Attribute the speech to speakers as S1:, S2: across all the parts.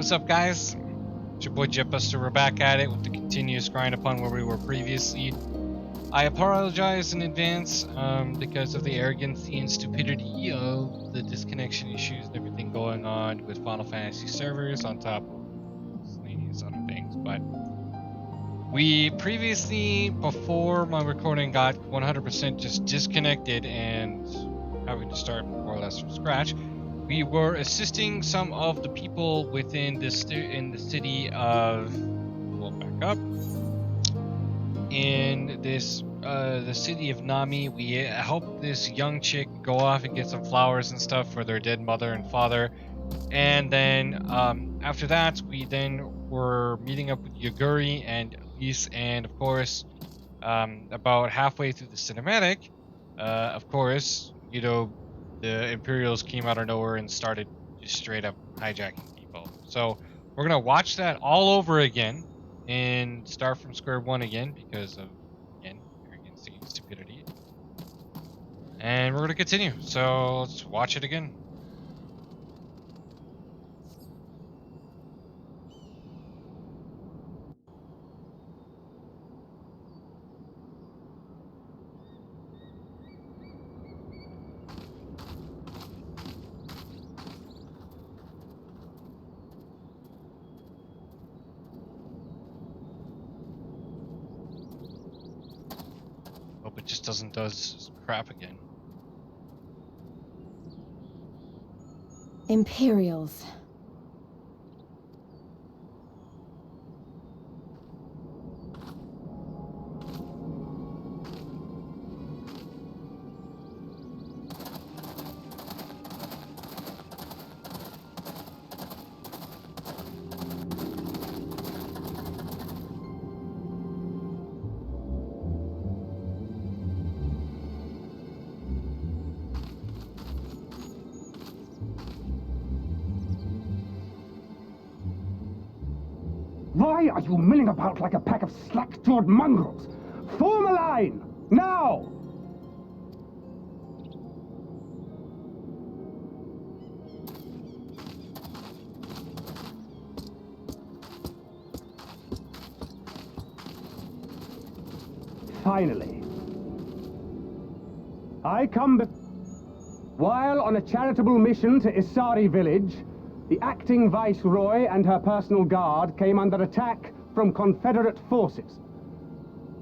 S1: What's up, guys? It's your boy Jetbuster. We're back at it with the continuous grind upon where we were previously. I apologize in advance because of the arrogancy and stupidity of the disconnection issues and everything going on with Final Fantasy servers on top of miscellaneous other things. But we previously, before my recording got 100% just disconnected and having to start more or less from scratch, we were assisting some of the people within this in the city of, we'll back up, in this the city of Nami. We helped this young chick go off and get some flowers and stuff for their dead mother and father, and then after that we then were meeting up with Yaguri and Elise, and of course about halfway through the cinematic, of course, you know, the Imperials came out of nowhere and started just straight up hijacking people. So we're gonna watch that all over again and start from square one again because of, again, arrogancy and stupidity. And we're gonna continue. So let's watch it again. Hope it just doesn't does crap again.
S2: Imperials.
S3: Why are you milling about like a pack of slack-jawed mongrels? Form a line! Now! Finally. I come while on a charitable mission to Isari village, the acting viceroy and her personal guard came under attack from Confederate forces.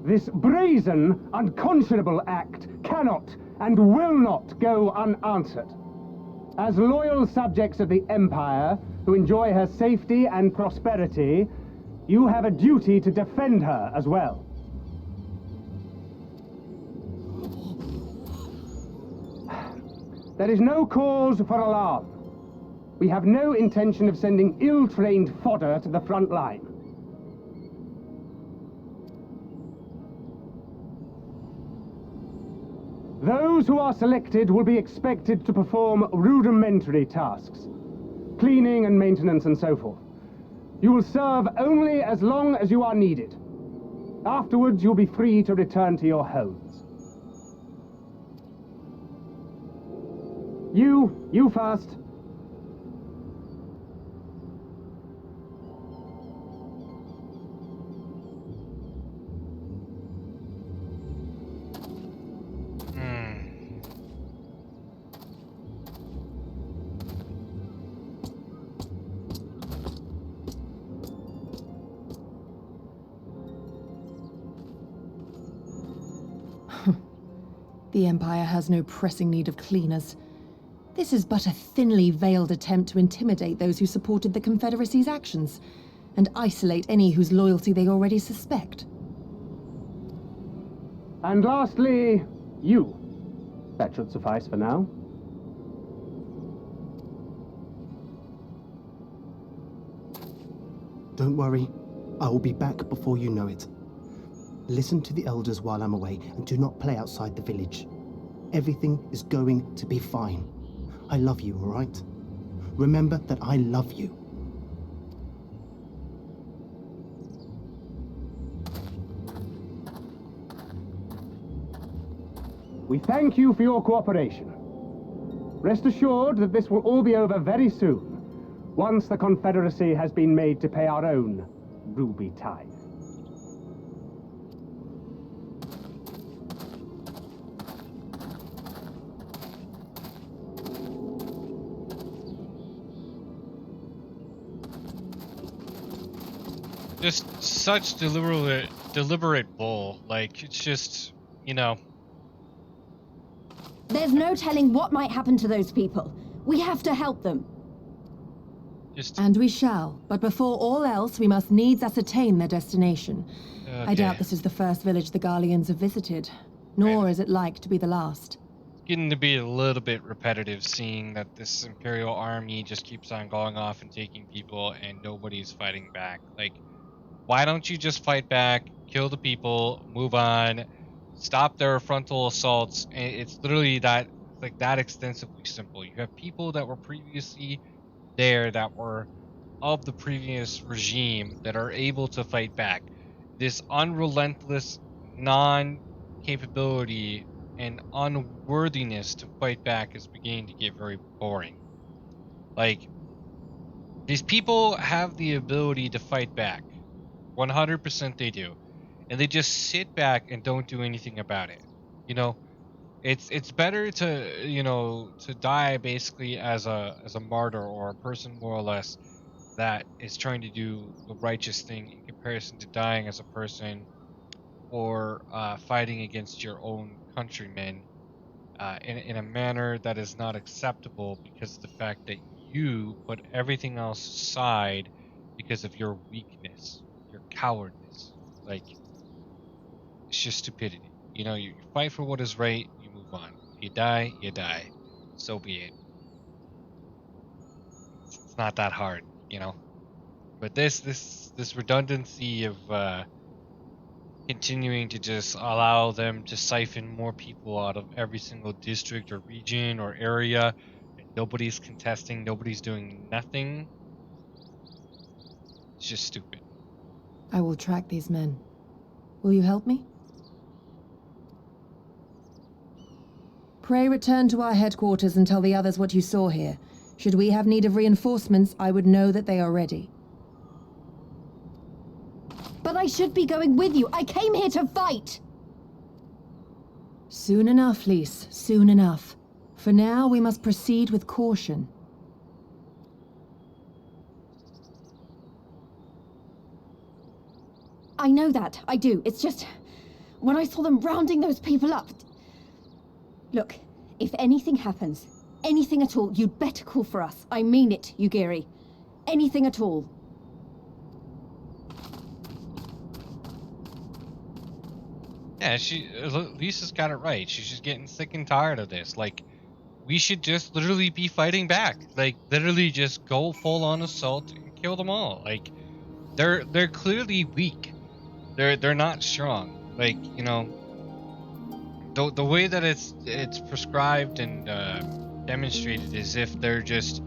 S3: This brazen, unconscionable act cannot and will not go unanswered. As loyal subjects of the Empire, who enjoy her safety and prosperity, you have a duty to defend her as well. There is no cause for alarm. We have no intention of sending ill-trained fodder to the front line. Those who are selected will be expected to perform rudimentary tasks, cleaning and maintenance and so forth. You will serve only as long as you are needed. Afterwards, you'll be free to return to your homes. You first.
S2: The Empire has no pressing need of cleaners. This is but a thinly veiled attempt to intimidate those who supported the Confederacy's actions, and isolate any whose loyalty they already suspect.
S3: And lastly, you. That should suffice for now.
S4: Don't worry, I will be back before you know it. Listen to the elders while I'm away, and do not play outside the village. Everything is going to be fine. I love you, all right? Remember that I love you.
S3: We thank you for your cooperation. Rest assured that this will all be over very soon. once the Confederacy has been made to pay our own ruby tithe.
S1: Just such deliberate bull. Like, it's just, you know.
S5: There's no telling what might happen to those people. We have to help them.
S2: And we shall, but before all else, we must needs ascertain their destination.
S1: Okay.
S2: I doubt this is the first village the Garleans have visited, nor is it like to be the last.
S1: Getting to be a little bit repetitive, seeing that this Imperial army just keeps on going off and taking people and nobody's fighting back. Like, why don't you just fight back, kill the people, move on, stop their frontal assaults? And it's literally that, like, that extensively simple. You have people that were previously there that were of the previous regime that are able to fight back. This unrelentless non-capability and unworthiness to fight back is beginning to get very boring. Like, these people have the ability to fight back. 100% they do. And they just sit back and don't do anything about it. You know, it's better to, you know, to die basically as a martyr or a person more or less that is trying to do the righteous thing in comparison to dying as a person or fighting against your own countrymen in a manner that is not acceptable because of the fact that you put everything else aside because of your weakness, your cowardness. Like, it's just stupidity. You know, you fight for what is right, you move on. You die, you die. So be it. It's not that hard, you know. But this redundancy of continuing to just allow them to siphon more people out of every single district or region or area, and nobody's contesting, nobody's doing nothing. It's just stupid.
S2: I will track these men. Will you help me? Pray return to our headquarters and tell the others what you saw here. Should we have need of reinforcements, I would know that they are ready.
S5: But I should be going with you. I came here to fight!
S2: Soon enough, Lise. Soon enough. For now, we must proceed with caution.
S5: I know that. I do. It's just... when I saw them rounding those people up... Look, if anything happens, anything at all, you'd better call for us. I mean it, Yugiri. Anything at all.
S1: Yeah, Lisa's got it right. She's just getting sick and tired of this. Like, we should just literally be fighting back. Like, literally just go full on assault and kill them all. Like, they're clearly weak. They're not strong. Like, you know, the way that it's prescribed and demonstrated is if they're just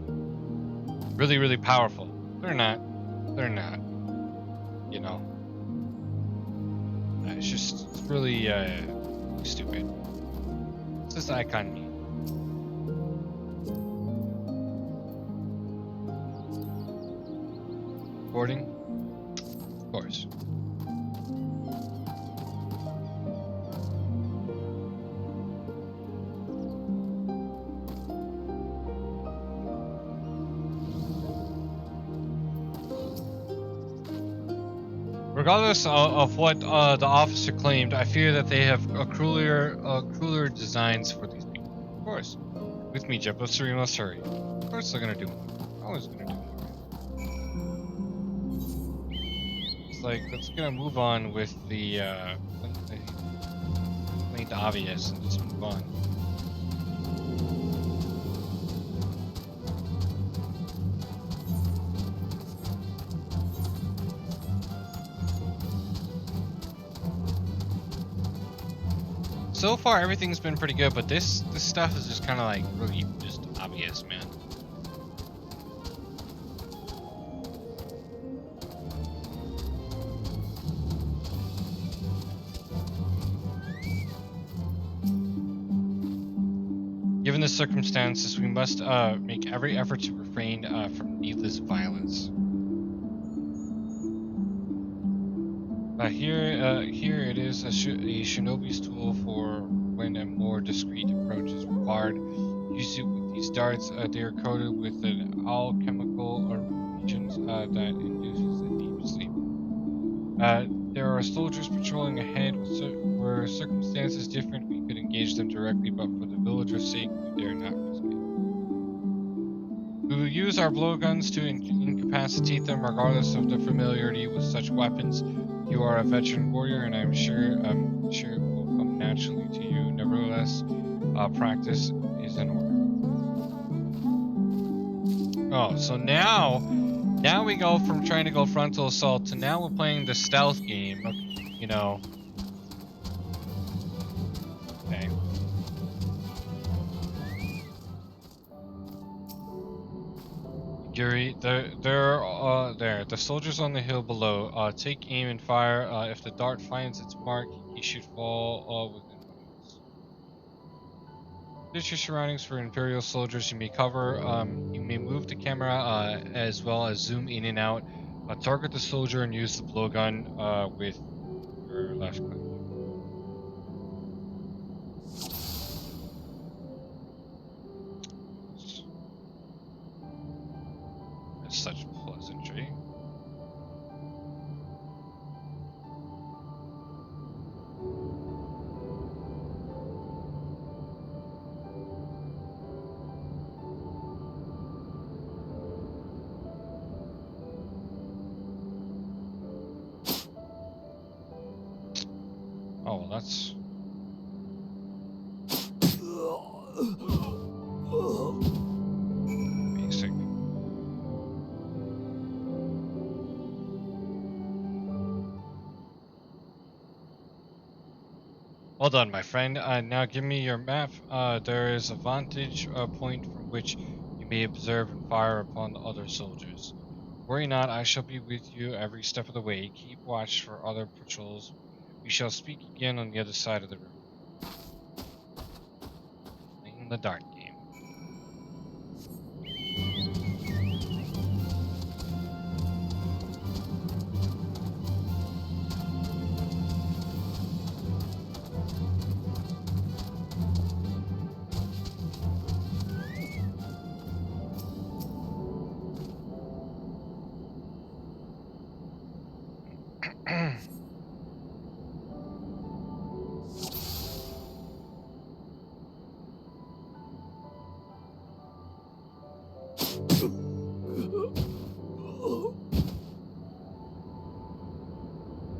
S1: really, really powerful. They're not. They're not. You know. It's really stupid. What's this icon mean? Recording? Of course. Regardless of what the officer claimed, I fear that they have crueler designs for these people. Of course. With me, Jeff, we must hurry. Of course they're gonna do more. Always gonna do more. It's like, let's gonna move on with the obvious and just move on. So far, everything's been pretty good, but this stuff is just kind of like really just obvious, man. Given the circumstances, we must make every effort to refrain from needless violence. Here it is a shinobi's tool for when a more discreet approach is required. Use it with these darts. They are coated with an alchemical reagent that induces a deep sleep. There are soldiers patrolling ahead. Were circumstances different, we could engage them directly, but for the villagers' sake, we dare not risk it. We will use our blowguns to incapacitate them, regardless of their familiarity with such weapons. You are a veteran warrior, and I'm sure it will come naturally to you. Nevertheless, practice is in order. Oh, so now we go from trying to go frontal assault to now we're playing the stealth game. You know. Okay. Yuri, there. The soldiers on the hill below. Take aim and fire. If the dart finds its mark, he should fall within limits. Search your surroundings for Imperial soldiers. You may cover. You may move the camera as well as zoom in and out. Target the soldier and use the blowgun with your left click. That's such pleasantry. Oh, well, that's... basic. Well done, my friend. Now give me your map. There is a vantage point from which you may observe and fire upon the other soldiers. Worry not, I shall be with you every step of the way. Keep watch for other patrols. We shall speak again on the other side of the river. Playing the dart game.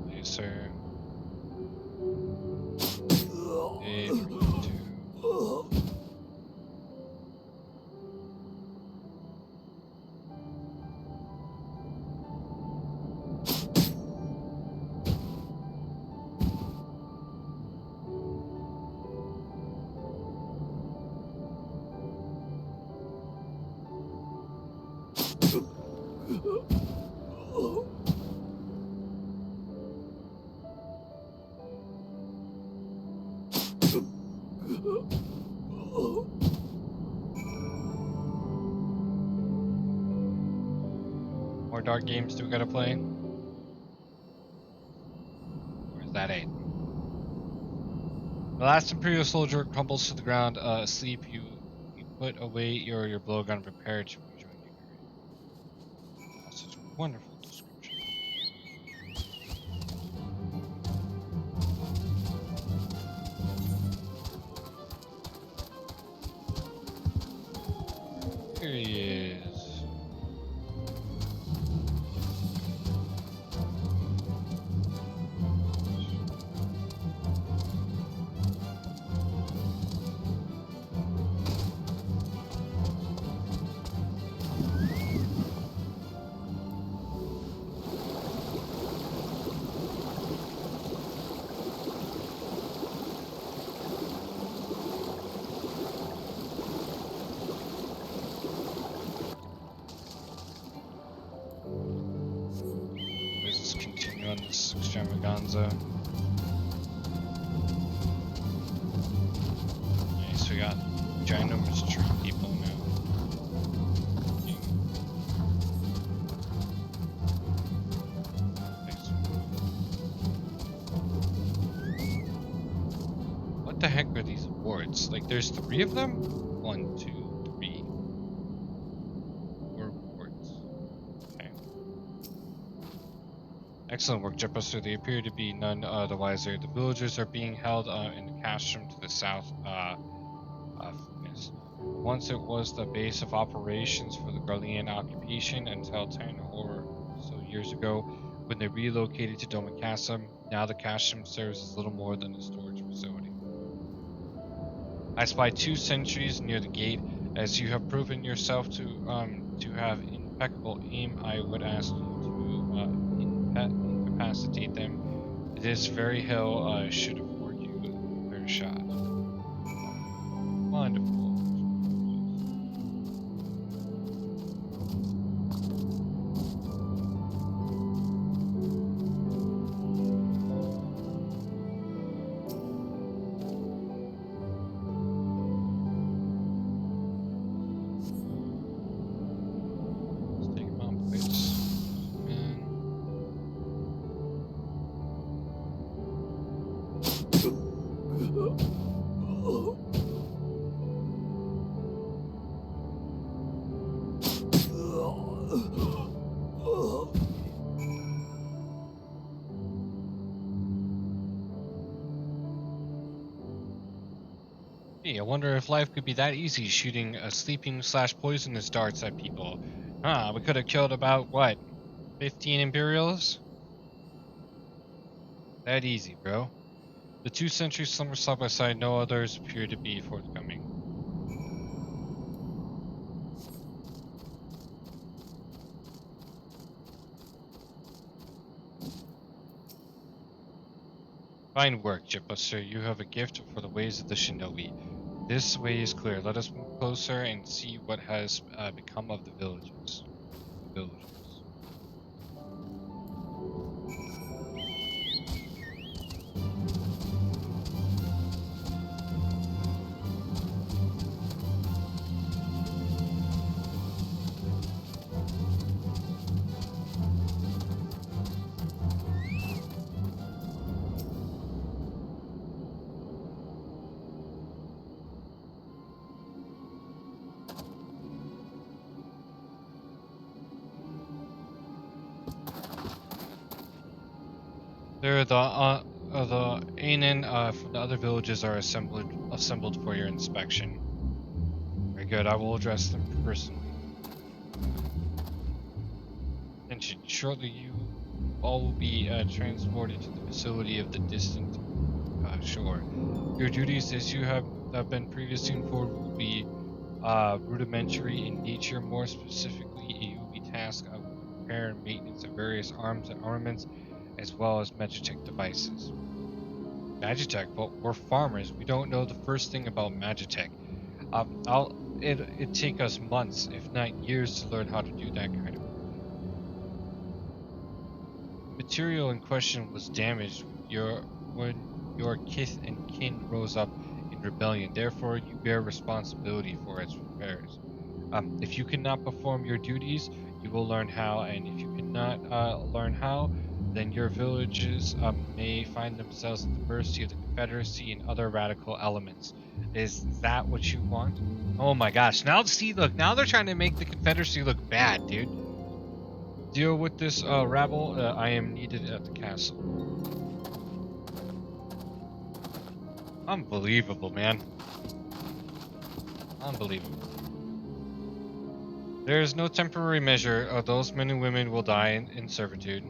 S1: Yes, sir. 8, 2. More dart games do we gotta play? Or is that 8? The last Imperial soldier crumbles to the ground, asleep. You put away your blowgun, prepared to rejoin you. That's such a wonderful description. Here he is. Let's continue on this extravaganza. Nice, we got ginormous tree people now. Like, there's 3 of them? 1, 2, 3. 4 reports. Okay. Excellent work, Jetbuster. They appear to be none the wiser. The villagers are being held in the castrum to the south of this. Once it was the base of operations for the Garlean occupation until 10 or so years ago when they relocated to Domicassa. Now the castrum serves as little more than a storage facility. I spy 2 sentries near the gate. As you have proven yourself to have impeccable aim, I would ask you to incapacitate them. This very hill should afford you a fair shot. Wonderful. Let's take him out, please. And hey, I wonder if life could be that easy, shooting sleeping / poisonous darts at people. We could have killed about, what, 15 Imperials? That easy, bro. The 2 sentries slumber side by side, no others appear to be forthcoming. Fine work, Jetbuster. You have a gift for the ways of the shinobi. This way is clear. Let us move closer and see what has become of the villages. There, the Ainen from the other villages are assembled for your inspection. Very good. I will address them personally. Attention. Shortly, you all will be transported to the facility of the distant shore. Your duties, as you have been previously informed, will be rudimentary in nature. More specifically, you will be tasked with repair and maintenance of various arms and armaments, as well as Magitech devices. Magitech? Well, we're farmers. We don't know the first thing about Magitech. It'd take us months, if not years, to learn how to do that kind of work. The material in question was damaged when your kith and kin rose up in rebellion. Therefore, you bear responsibility for its repairs. If you cannot perform your duties, you will learn how, and if you cannot learn how, then your villages may find themselves at the mercy of the Confederacy and other radical elements. Is that what you want? Oh my gosh, now see, look, now they're trying to make the Confederacy look bad, dude. Deal with this rabble. I am needed at the castle. Unbelievable, man. Unbelievable. There is no temporary measure. Those men and women will die in servitude.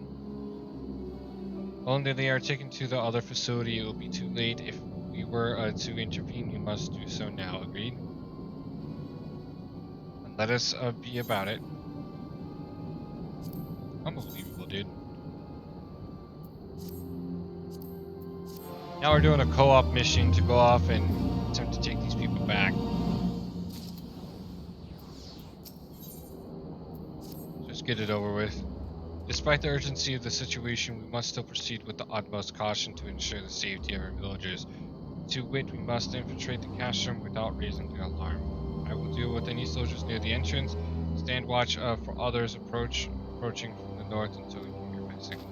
S1: Only they are taken to the other facility. It will be too late. If we were to intervene, you must do so now. Agreed? And let us be about it. Unbelievable, dude. Now we're doing a co-op mission to go off and attempt to take these people back. Just get it over with. Despite the urgency of the situation, we must still proceed with the utmost caution to ensure the safety of our villagers. To wit, we must infiltrate the castrum without raising the alarm. I will deal with any soldiers near the entrance. Stand watch for others approaching from the north until you hear my signal.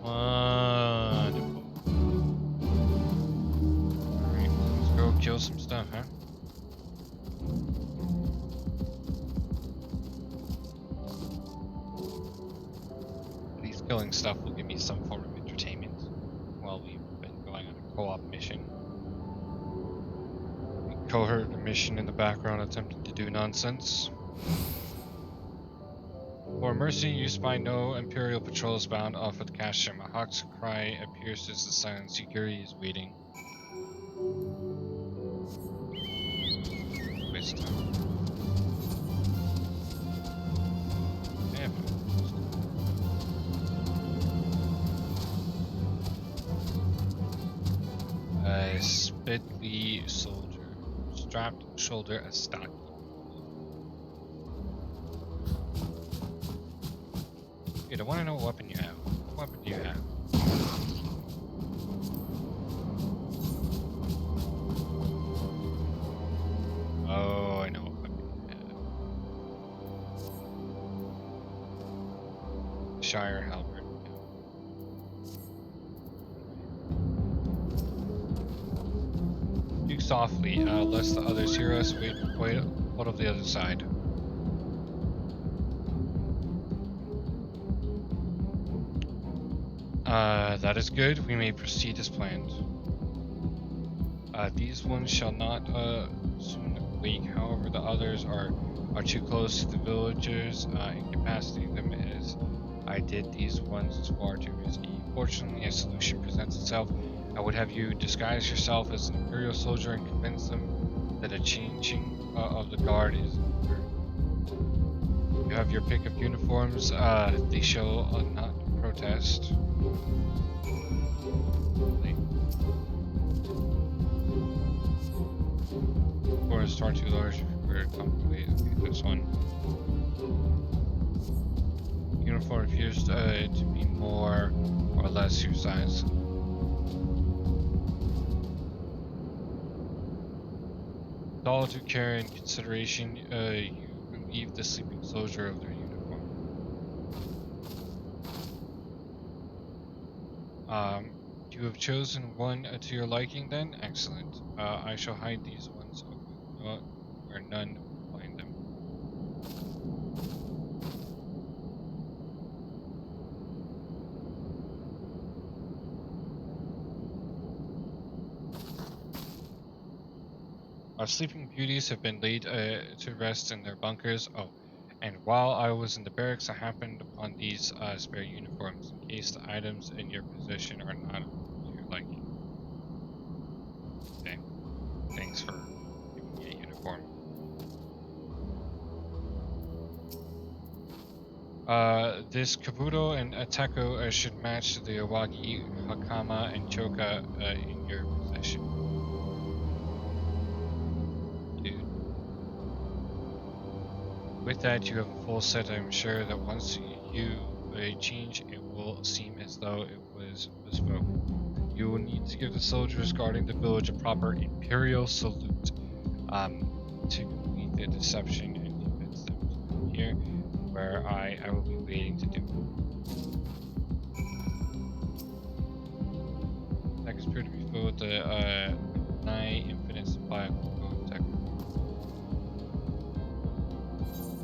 S1: Wonderful. Alright, let's go kill some stuff, huh? At least killing stuff will give me some form of entertainment while we've been going on a co-op mission. We co-heard a mission in the background attempting to do nonsense. For mercy, you spy no Imperial patrols bound off of the cache. A hawk's cry appears as the silence. Yugiri is waiting. Waste of time. Damn it. A spitly soldier, strapped shoulder a stocky. Dude, I want to know what weapon you have. What weapon do you have? Oh, I know what weapon you have. Shire halberd. Speak softly, lest the others hear us. Wait, what of the other side? That is good. We may proceed as planned. These ones shall not soon wake. However, the others are too close to the villagers. Incapacitating them as I did these ones is far too risky. Fortunately, a solution presents itself. I would have you disguise yourself as an Imperial soldier and convince them that a changing of the guard is over. You have your pick of uniforms. They shall not protest. Or is far too large for comfortably. Okay, this one. Uniform appears to be more or less your size. With all due care and consideration, you relieve the sleeping soldier of their uniform. You have chosen one to your liking then? Excellent. I shall hide these ones where none will find them. Our sleeping beauties have been laid to rest in their bunkers. Oh, and while I was in the barracks, I happened upon these spare uniforms in case the items in your possession are not to your liking. Okay. Thanks for giving me a uniform. This Kabuto and Ateko should match the Owagi, Hakama, and Choka in your possession. With that, you have a full set. I'm sure that once you change, it will seem as though it was bespoke. You will need to give the soldiers guarding the village a proper Imperial salute to complete the deception and convince them to come here, where I will be waiting to do. That appear to be filled with a nigh infinite supply of tech.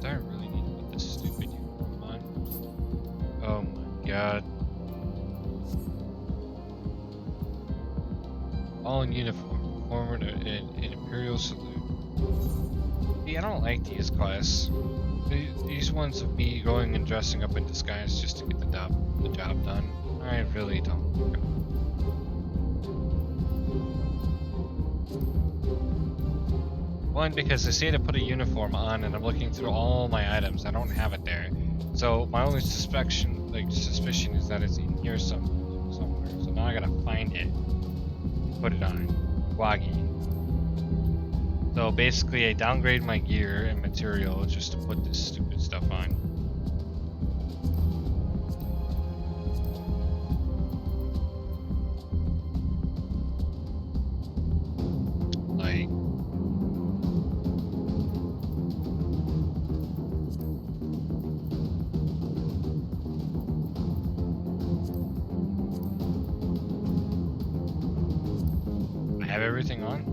S1: I really need to put this stupid uniform on. Oh my god. All in uniform, performing an Imperial salute. See, I don't like these class. These ones of me going and dressing up in disguise just to get the job done. I really don't. One, because they say to put a uniform on, and I'm looking through all my items. I don't have it there, so my only suspicion is that it's in here somewhere. So now I gotta find it, and put it on. Wagi. So basically, I downgrade my gear and material just to put this stupid stuff on. Like. Have everything on?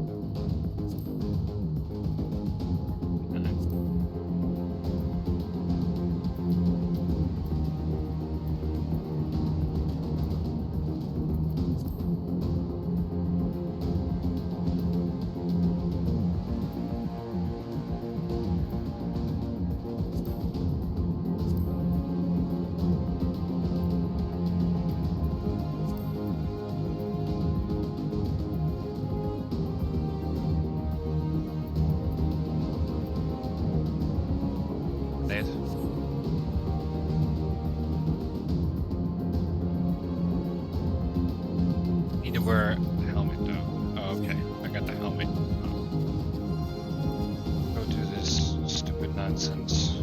S1: it. Need to wear a helmet though. Oh, okay. I got the helmet. Go through this stupid nonsense.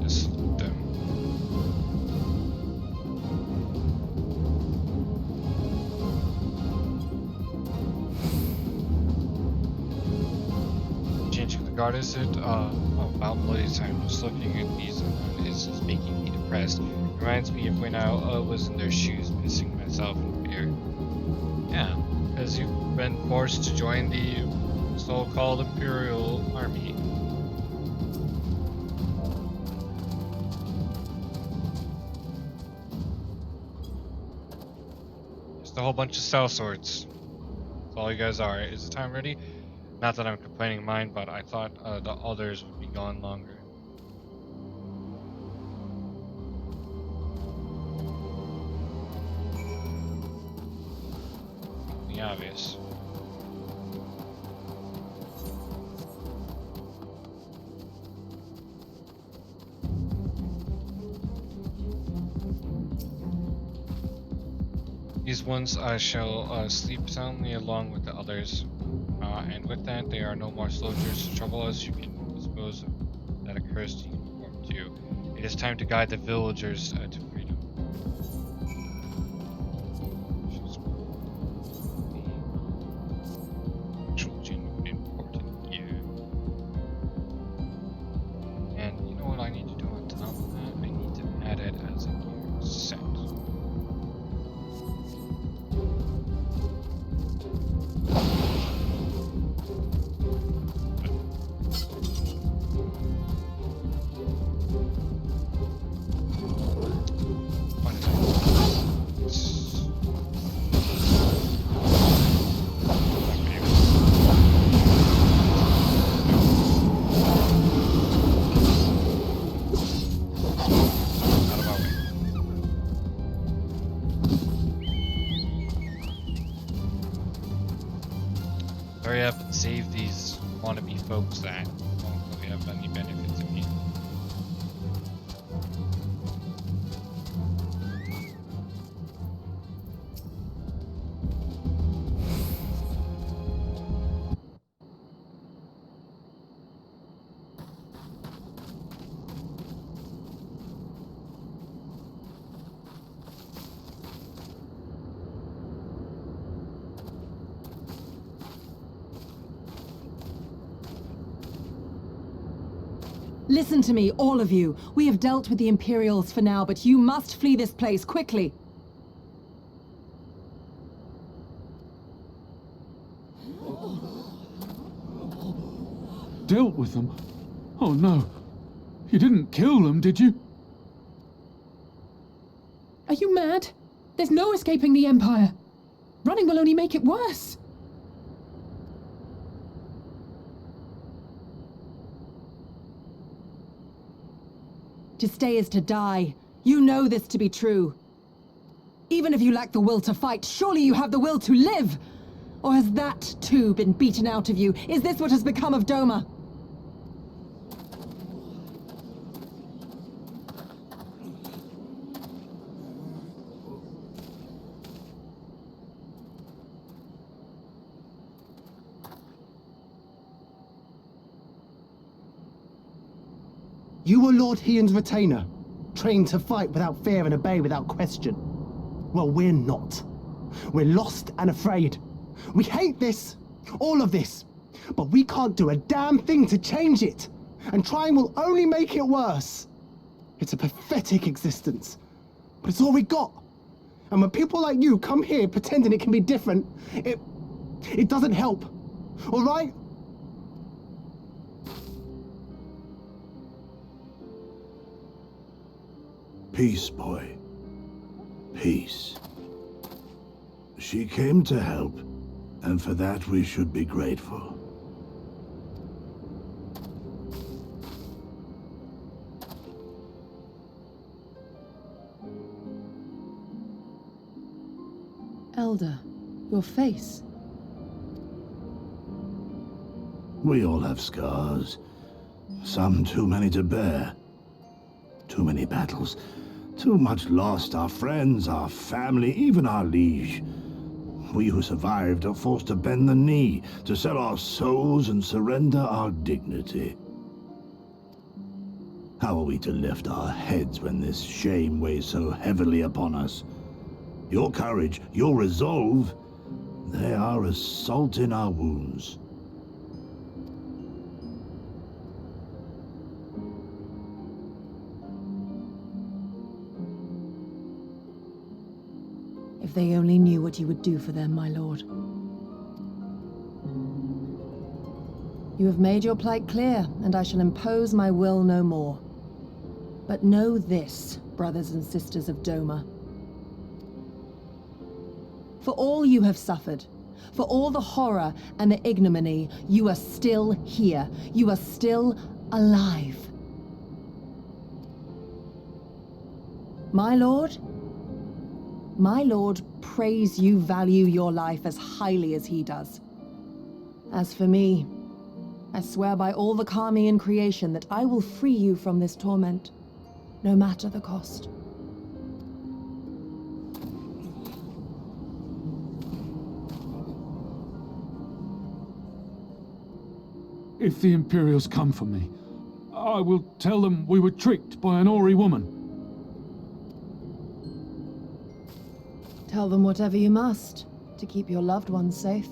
S1: Just them. Changing the guard, is it? About bloody time. Just looking at these is making me depressed. Reminds me of when I was in their shoes, pissing myself in fear. Yeah, because you've been forced to join the so-called Imperial Army. Just a whole bunch of cell swords. That's all you guys are. Is the time ready? Not that I'm complaining mine, but I thought the others would be gone longer. The obvious. These ones I shall sleep soundly along with the others. And with that, they are no more soldiers to trouble us. You can dispose of that accursed uniform too. It is time to guide the villagers to freedom. Actual genuine important gear. And you know what I need to do on top of that? I need to add it as a gear set. Hurry up and save these wannabe folks that don't really have any benefit to me.
S2: Listen to me, all of you. We have dealt with the Imperials for now, but you must flee this place quickly.
S6: Dealt with them? Oh no. You didn't kill them, did you?
S7: Are you mad? There's no escaping the Empire. Running will only make it worse.
S2: To stay is to die. You know this to be true. Even if you lack the will to fight, surely you have the will to live! Or has that, too, been beaten out of you? Is this what has become of Doma?
S4: You were Lord Hian's retainer, trained to fight without fear and obey without question. Well, we're not. We're lost and afraid. We hate this, all of this, but we can't do a damn thing to change it. And trying will only make it worse. It's a pathetic existence, but it's all we got. And when people like you come here pretending it can be different, it doesn't help. All right?
S8: Peace, boy. Peace. She came to help, and for that we should be grateful.
S2: Elder, your face.
S8: We all have scars. Some too many to bear. Too many battles. Too much lost. Our friends, our family, even our liege. We who survived are forced to bend the knee, to sell our souls and surrender our dignity. How are we to lift our heads when this shame weighs so heavily upon us? Your courage, your resolve, they are as salt in our wounds.
S2: If they only knew what you would do for them, my lord. You have made your plight clear, and I shall impose my will no more. But know this, brothers and sisters of Doma. For all you have suffered, for all the horror and the ignominy, you are still here. You are still alive. My lord prays you value your life as highly as he does. As for me, I swear by all the kami in creation that I will free you from this torment, no matter the cost.
S6: If the Imperials come for me, I will tell them we were tricked by an Ori woman.
S2: Tell them whatever you must to keep your loved ones safe.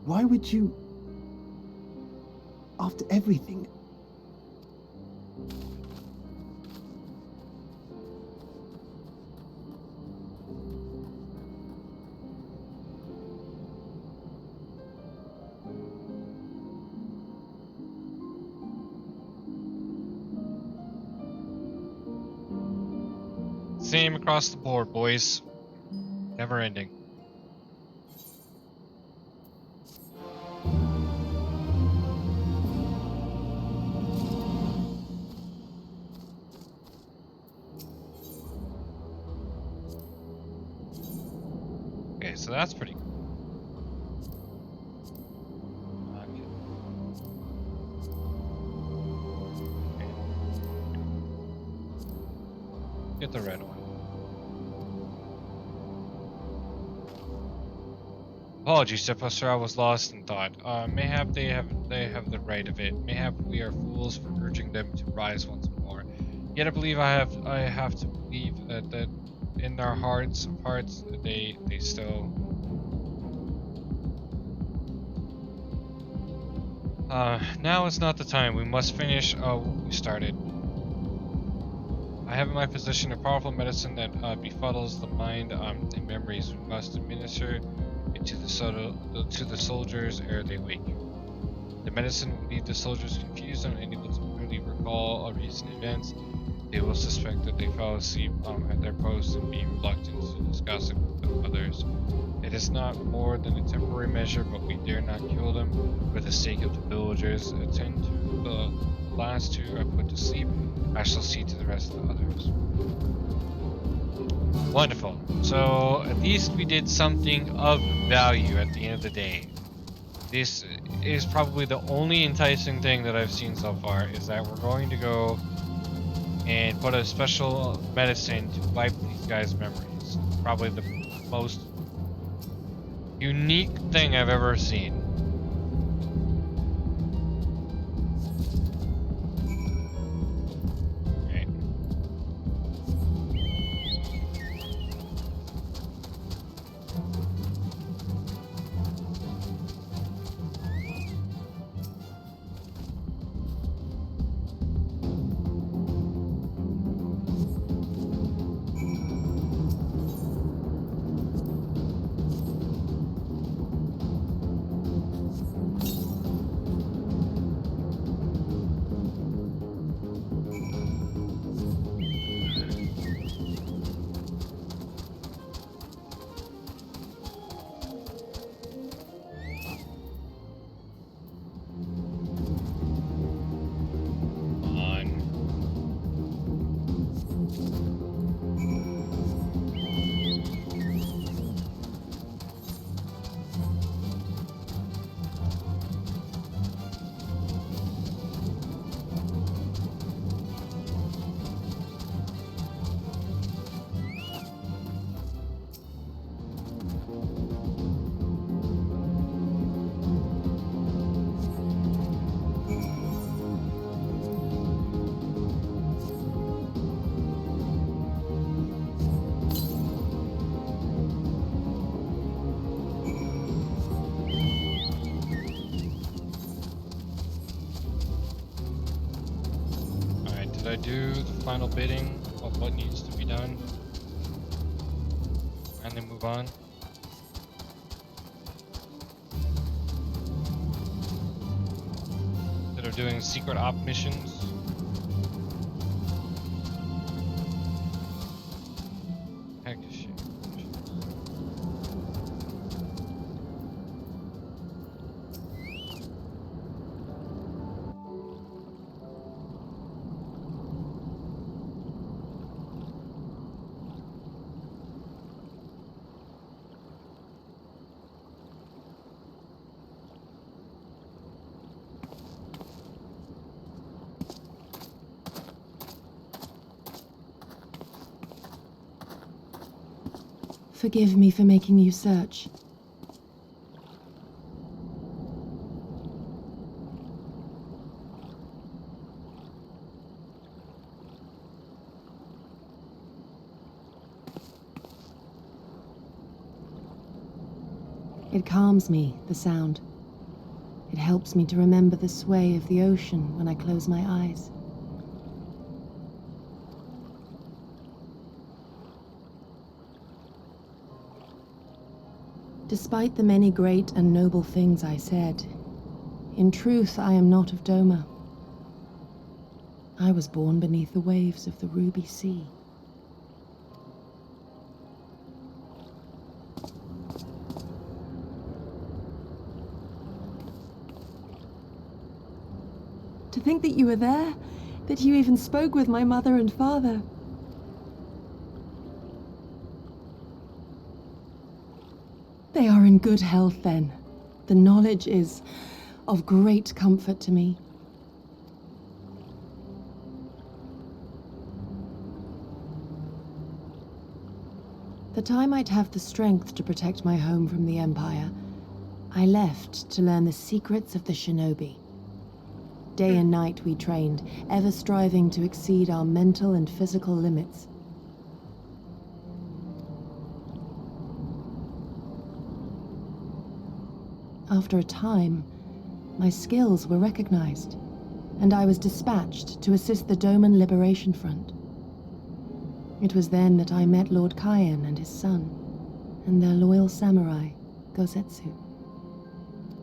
S4: Why would you... After everything...
S1: Same across the board, boys. Never ending. Okay, so that's pretty cool. Get the red one. Apologies, Stepbuster, I was lost in thought. Mayhap they have the right of it. Mayhap we are fools for urging them to rise once more. Yet I believe I have to believe that in their hearts of hearts they still now is not the time. We must finish what we started. I have in my possession a powerful medicine that befuddles the mind and memories. We must administer it to the soldiers ere they wake. The medicine will leave the soldiers confused and unable to clearly recall recent events. They will suspect that they fell asleep at their posts and be reluctant to discuss it with others. It is not more than a temporary measure, but we dare not kill them for the sake of the villagers. Attend to the last two I put to sleep. I shall see to the rest of the others. Wonderful. So at least we did something of value at the end of the day. This is probably the only enticing thing that I've seen so far, is that we're going to go and put a special medicine to wipe these guys' memories. Probably the most unique thing I've ever seen. Okay. Did I do the final bidding of what needs to be done? And then move on? Instead of doing secret op missions? Heck of shit.
S2: Forgive me for making you search. It calms me, the sound. It helps me to remember the sway of the ocean when I close my eyes. Despite the many great and noble things I said, in truth I am not of Doma. I was born beneath the waves of the Ruby Sea. To think that you were there, that you even spoke with my mother and father. They are in good health, then. The knowledge is of great comfort to me. That I might have the strength to protect my home from the Empire, I left to learn the secrets of the shinobi. Day and night we trained, ever striving to exceed our mental and physical limits. After a time, my skills were recognized, and I was dispatched to assist the Doman Liberation Front. It was then that I met Lord Kaien and his son, and their loyal samurai, Gosetsu.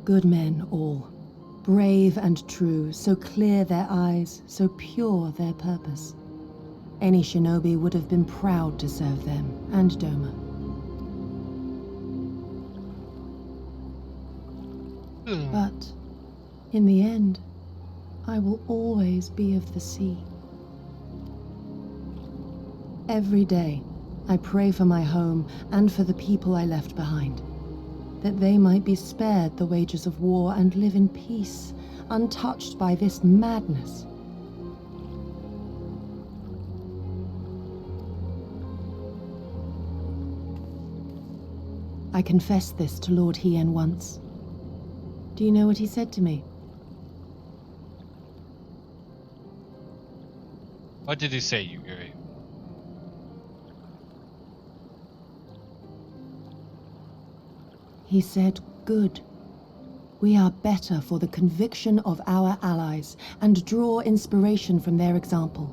S2: Good men all, brave and true, so clear their eyes, so pure their purpose. Any shinobi would have been proud to serve them and Doma. But, in the end, I will always be of the sea. Every day, I pray for my home and for the people I left behind, that they might be spared the wages of war and live in peace, untouched by this madness. I confessed this to Lord Hien once. Do you know what he said to me?
S1: What did he say, Yugiri?
S2: He said, "Good. We are better for the conviction of our allies, and draw inspiration from their example.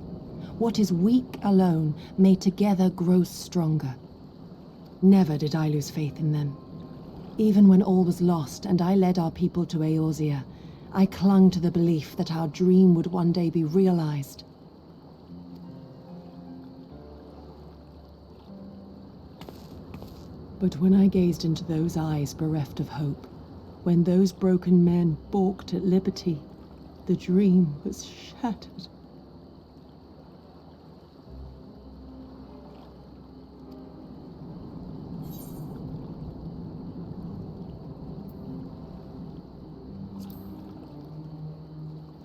S2: What is weak alone may together grow stronger." Never did I lose faith in them. Even when all was lost and I led our people to Eorzea, I clung to the belief that our dream would one day be realized. But when I gazed into those eyes bereft of hope, when those broken men balked at liberty, the dream was shattered.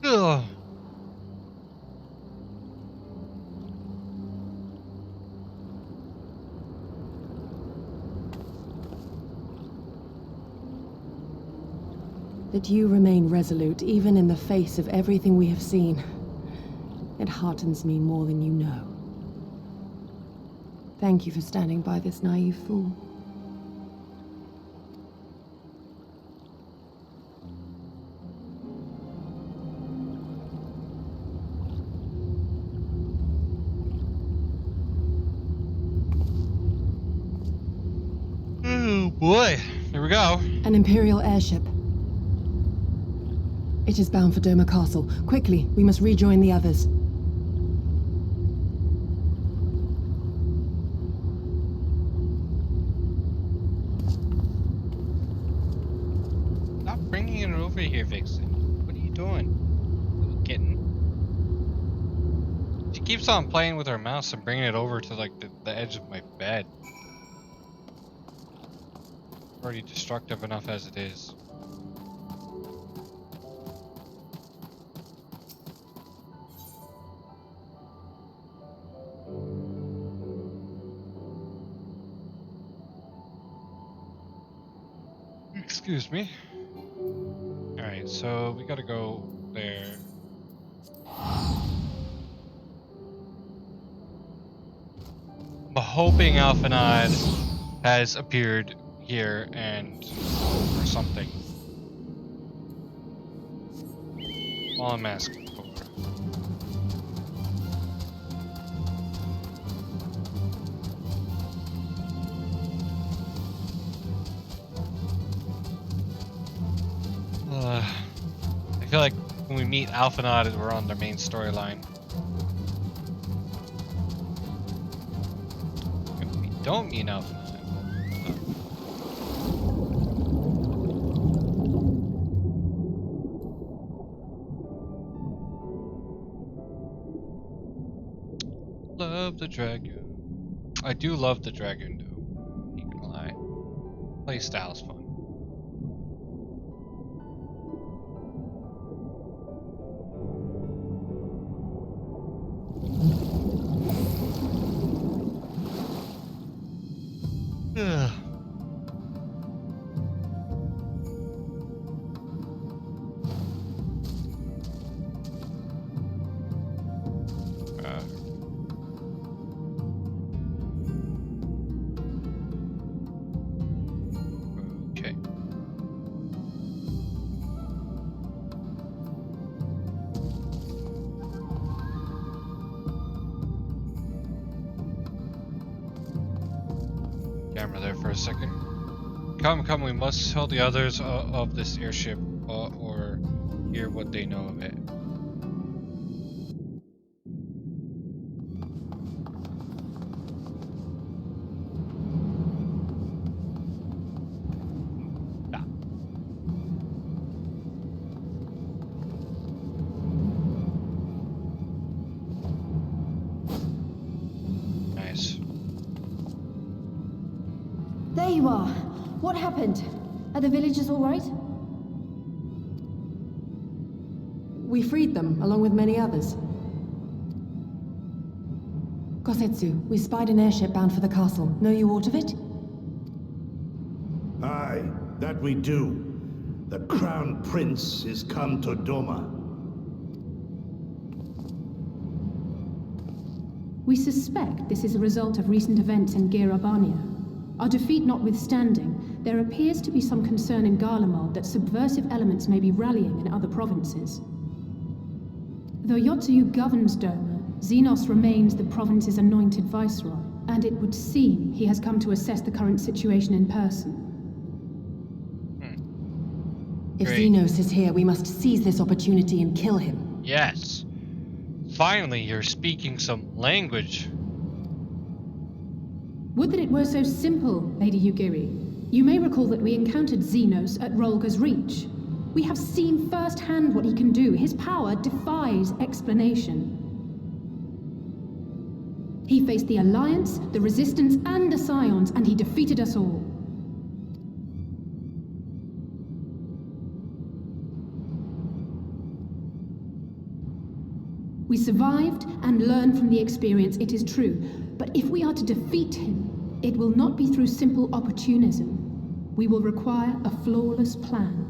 S1: Ugh.
S2: That you remain resolute even in the face of everything we have seen. It heartens me more than you know. Thank you for standing by this naive fool.
S1: Boy, here we go.
S2: An Imperial airship. It is bound for Doma Castle. Quickly, we must rejoin the others.
S1: Stop bringing it over here, Vixen. What are you doing, little kitten? She keeps on playing with her mouse and bringing it over to like the edge of my bed. Already destructive enough as it is. Excuse me. Alright, so we gotta go there. I'm hoping Alphanad has appeared here and or something. While I'm asking for it. I feel like when we meet Alphanad, we're on their main storyline. If we don't meet Alphanad, love the Dragoon. I do love the Dragoon, though. Ain't gonna lie. Playstyle's fun. Ugh. Okay. Camera there for a second. Come, we must tell the others of this airship or hear what they know of it. Ah. Nice.
S5: There you are. What happened? Are the villagers all right?
S2: We freed them, along with many others. Kosetsu, we spied an airship bound for the castle. Know you aught of it?
S8: Aye, that we do. The Crown Prince is come to Doma.
S7: We suspect this is a result of recent events in Girabania. Our defeat notwithstanding, there appears to be some concern in Garlemald that subversive elements may be rallying in other provinces. Though Yotsuyu governs Doma, Xenos remains the province's anointed viceroy, and it would seem he has come to assess the current situation in person.
S2: If
S1: Great.
S2: Xenos is here, we must seize this opportunity and kill him.
S1: Yes. Finally, you're speaking some language.
S7: Would that it were so simple, Lady Yugiri. You may recall that we encountered Xenos at Rolga's Reach. We have seen firsthand what he can do. His power defies explanation. He faced the Alliance, the Resistance, and the Scions, and he defeated us all. We survived and learned from the experience, it is true. But if we are to defeat him, it will not be through simple opportunism. We will require a flawless plan.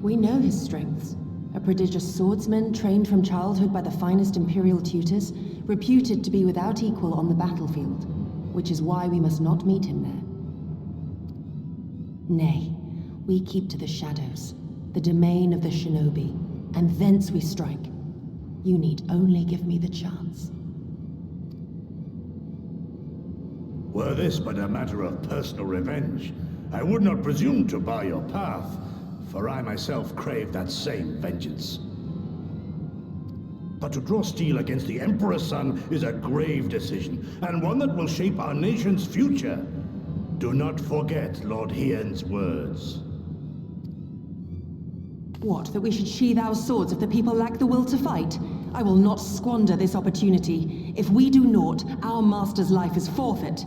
S2: We know his strengths. A prodigious swordsman trained from childhood by the finest Imperial tutors, reputed to be without equal on the battlefield, which is why we must not meet him there. Nay, we keep to the shadows, the domain of the shinobi, and thence we strike. You need only give me the chance.
S8: Were this but a matter of personal revenge, I would not presume to bar your path, for I myself crave that same vengeance. But to draw steel against the Emperor's son is a grave decision, and one that will shape our nation's future. Do not forget Lord Hien's words.
S2: What, that we should sheathe our swords if the people lack the will to fight? I will not squander this opportunity. If we do naught, our master's life is forfeit.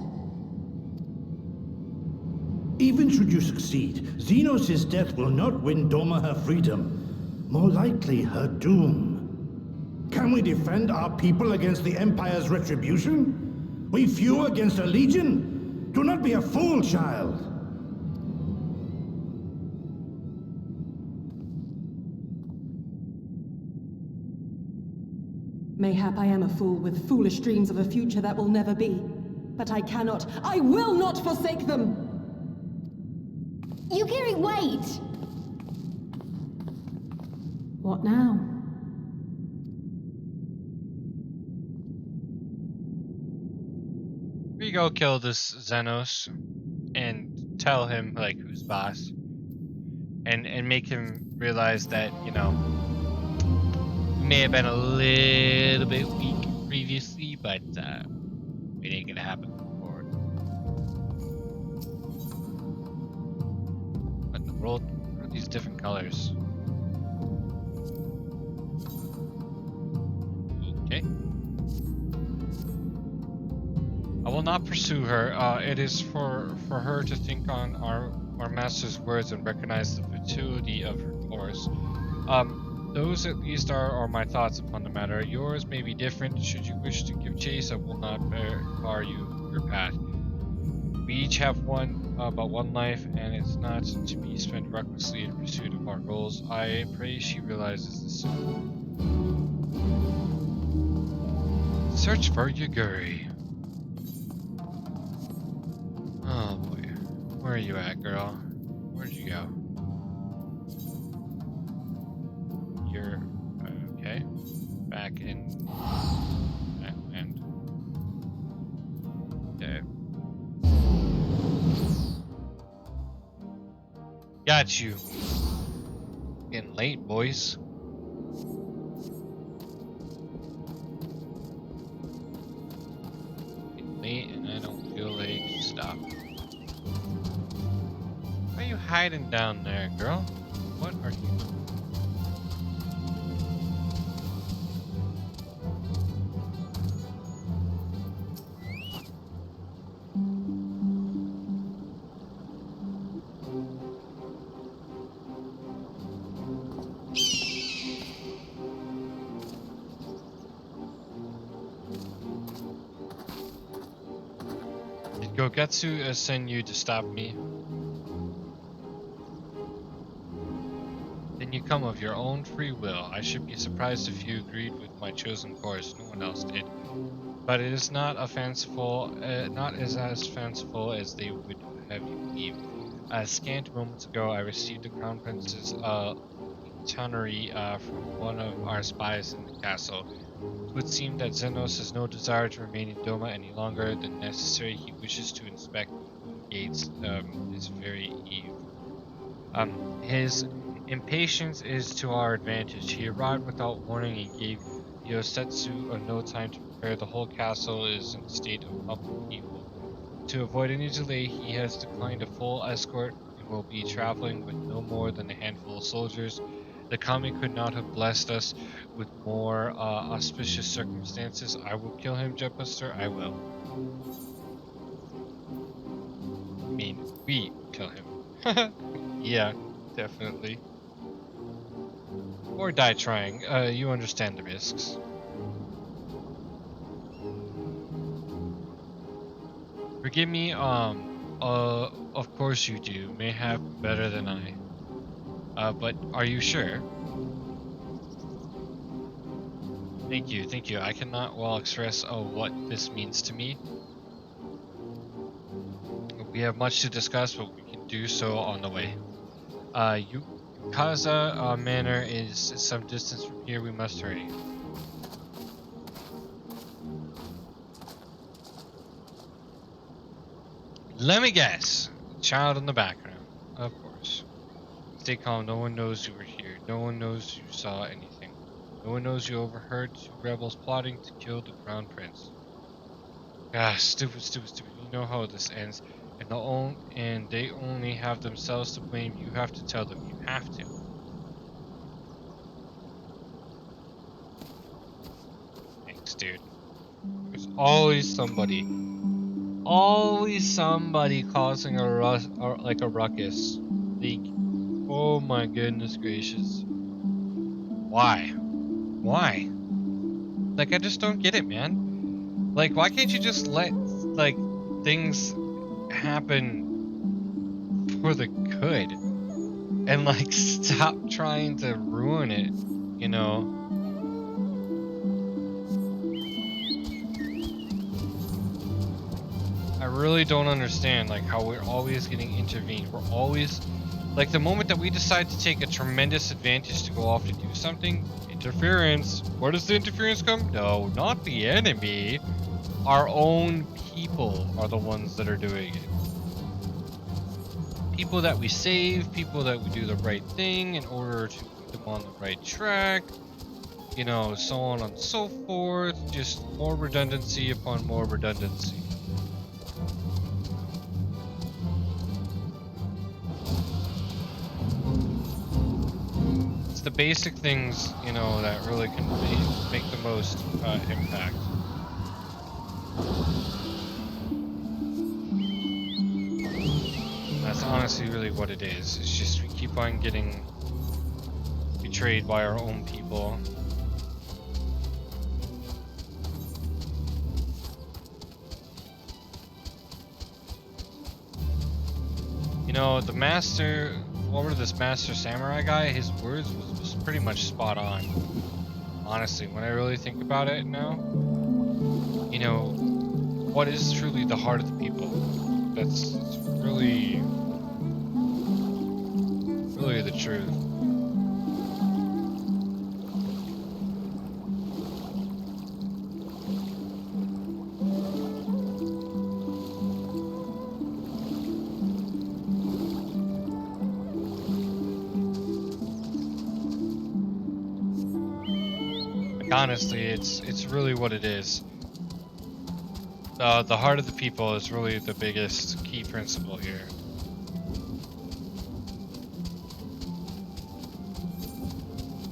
S8: Even should you succeed, Xenos' death will not win Doma her freedom. More likely, her doom. Can we defend our people against the Empire's retribution? We few against a legion? Do not be a fool, child.
S2: Mayhap I am a fool with foolish dreams of a future that will never be. But I cannot, I will not forsake them!
S5: Yugiri, wait!
S7: What now?
S1: We go kill this Xenos and tell him like who's boss, and make him realize that, you know, we may have been a little bit weak previously, but it ain't gonna happen forward. What in the world are these different colors? Okay. I will not pursue her. It is for her to think on our master's words and recognize the futility of her course. Those at least are my thoughts upon the matter. Yours may be different. Should you wish to give chase, I will not bar you your path. We each have but one life, and it's not to be spent recklessly in pursuit of our goals. I pray she realizes this soon. Search for Yugiri. Oh boy. Where are you at, girl? Where'd you go? You're okay. Back in that end. Okay. Got you. Getting late, boys. Getting late, and I don't feel ready to stop. Why are you hiding down there, girl? What are you doing? Did Gogetsu send you to stop me? Then you come of your own free will. I should be surprised if you agreed with my chosen course. No one else did. But it is not as fanciful as they would have you believe. Scant moments ago, I received the Crown Prince's itinerary from one of our spies in the castle. It would seem that Xenos has no desire to remain in Doma any longer than necessary. He wishes to inspect gates this very eve. His impatience is to our advantage. He arrived without warning and gave Yosetsu no time to prepare. The whole castle is in a state of public evil. To avoid any delay, he has declined a full escort and will be traveling with no more than a handful of soldiers. The Kami could not have blessed us with more auspicious circumstances. I will kill him, Jetbuster. I will. I mean, we kill him. Yeah, definitely. Or die trying. You understand the risks. Forgive me, of course you do. Mayhap better than I. But are you sure? Thank you. I cannot well express what this means to me. We have much to discuss, but we can do so on the way. Yukaza Manor is some distance from here. We must hurry. Let me guess. Child in the background. Of course. Stay calm. No one knows you were here. No one knows you saw anything. No one knows you overheard two rebels plotting to kill the crown prince. Ah, stupid, stupid, stupid. You know how this ends. And they only have themselves to blame. You have to tell them. You have to. Thanks, dude. There's always somebody causing a ruckus. Like, oh my goodness gracious. Why? Why? Like, I just don't get it, man. Like, why can't you just let, like, things happen for the good? And, like, stop trying to ruin it, you know? I really don't understand, like, how we're always getting intervened. We're always, like, the moment that we decide to take a tremendous advantage to go off to do something, interference. Where does the interference come? No, not the enemy. Our own people are the ones that are doing it. People that we save, people that we do the right thing in order to put them on the right track, you know, so on and so forth. Just more redundancy upon more redundancy. It's the basic things, you know, that really can make the most impact. That's honestly really what it is. It's just we keep on getting betrayed by our own people. You know, the master, over this master samurai guy, his words was pretty much spot on. Honestly, when I really think about it now, you know, what is truly the heart of the people? That's really the truth. Like, honestly, it's really what it is. The heart of the people is really the biggest key principle here.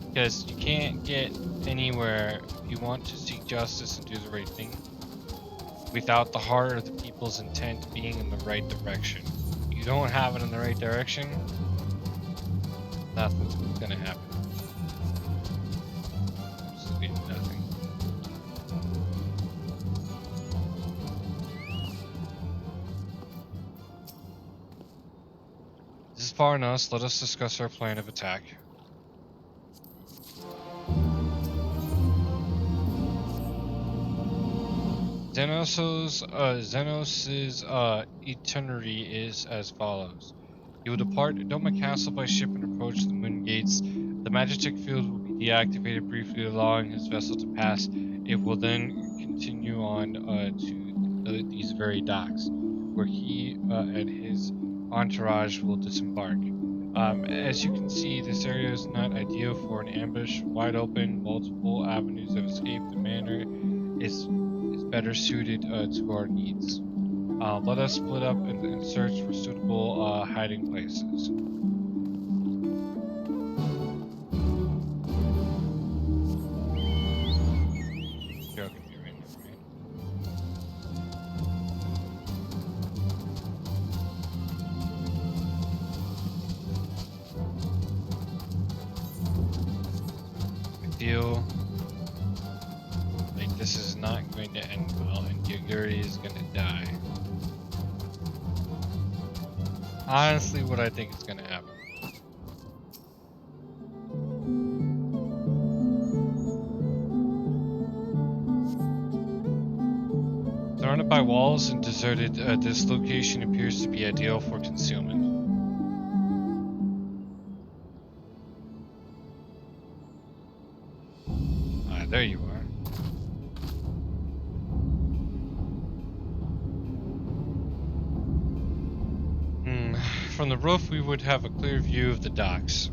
S1: Because you can't get anywhere if you want to seek justice and do the right thing without the heart of the people's intent being in the right direction. If you don't have it in the right direction, nothing's gonna happen. Absolutely nothing. This is far enough. Let us discuss our plan of attack. Zenos's itinerary is as follows. He will depart Doma Castle by ship and approach the moon gates. The magic field will be deactivated briefly, allowing his vessel to pass. It will then continue on to these very docks, where he and his entourage will disembark. As you can see, this area is not ideal for an ambush. Wide open, multiple avenues of escape. The manor is better suited to our needs. Let us split up and search for suitable hiding places. You're gonna be right here, right? I feel like this is not going to end well, and Yaguri is gonna die. Honestly, what I think is gonna happen. Surrounded by walls and deserted, this location appears to be ideal for concealment. Ah, there you are. from the roof, we would have a clear view of the docks.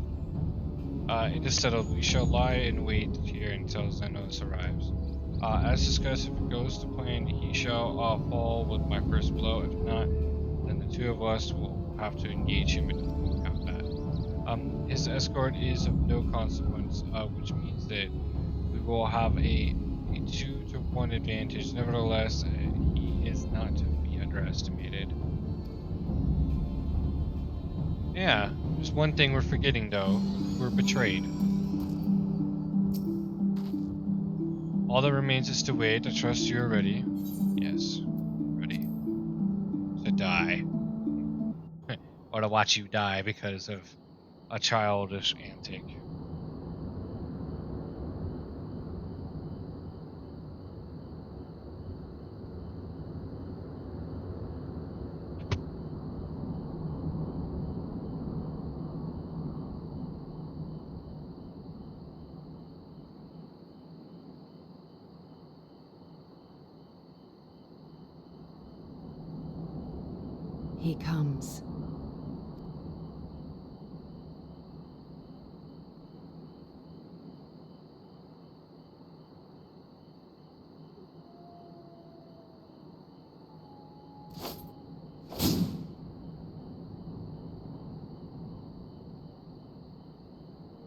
S1: It is settled. We shall lie in wait here until Xenos arrives. As discussed, if it goes to plan, he shall fall with my first blow. If not, then the two of us will have to engage him in combat. His escort is of no consequence, which means that we will have a 2-to-1 advantage. Nevertheless, he is not to be underestimated. Yeah, there's one thing we're forgetting though. We're betrayed. All that remains is to wait. I trust you are ready. Yes, ready. To die. Or to watch you die because of a childish antic.
S2: He comes.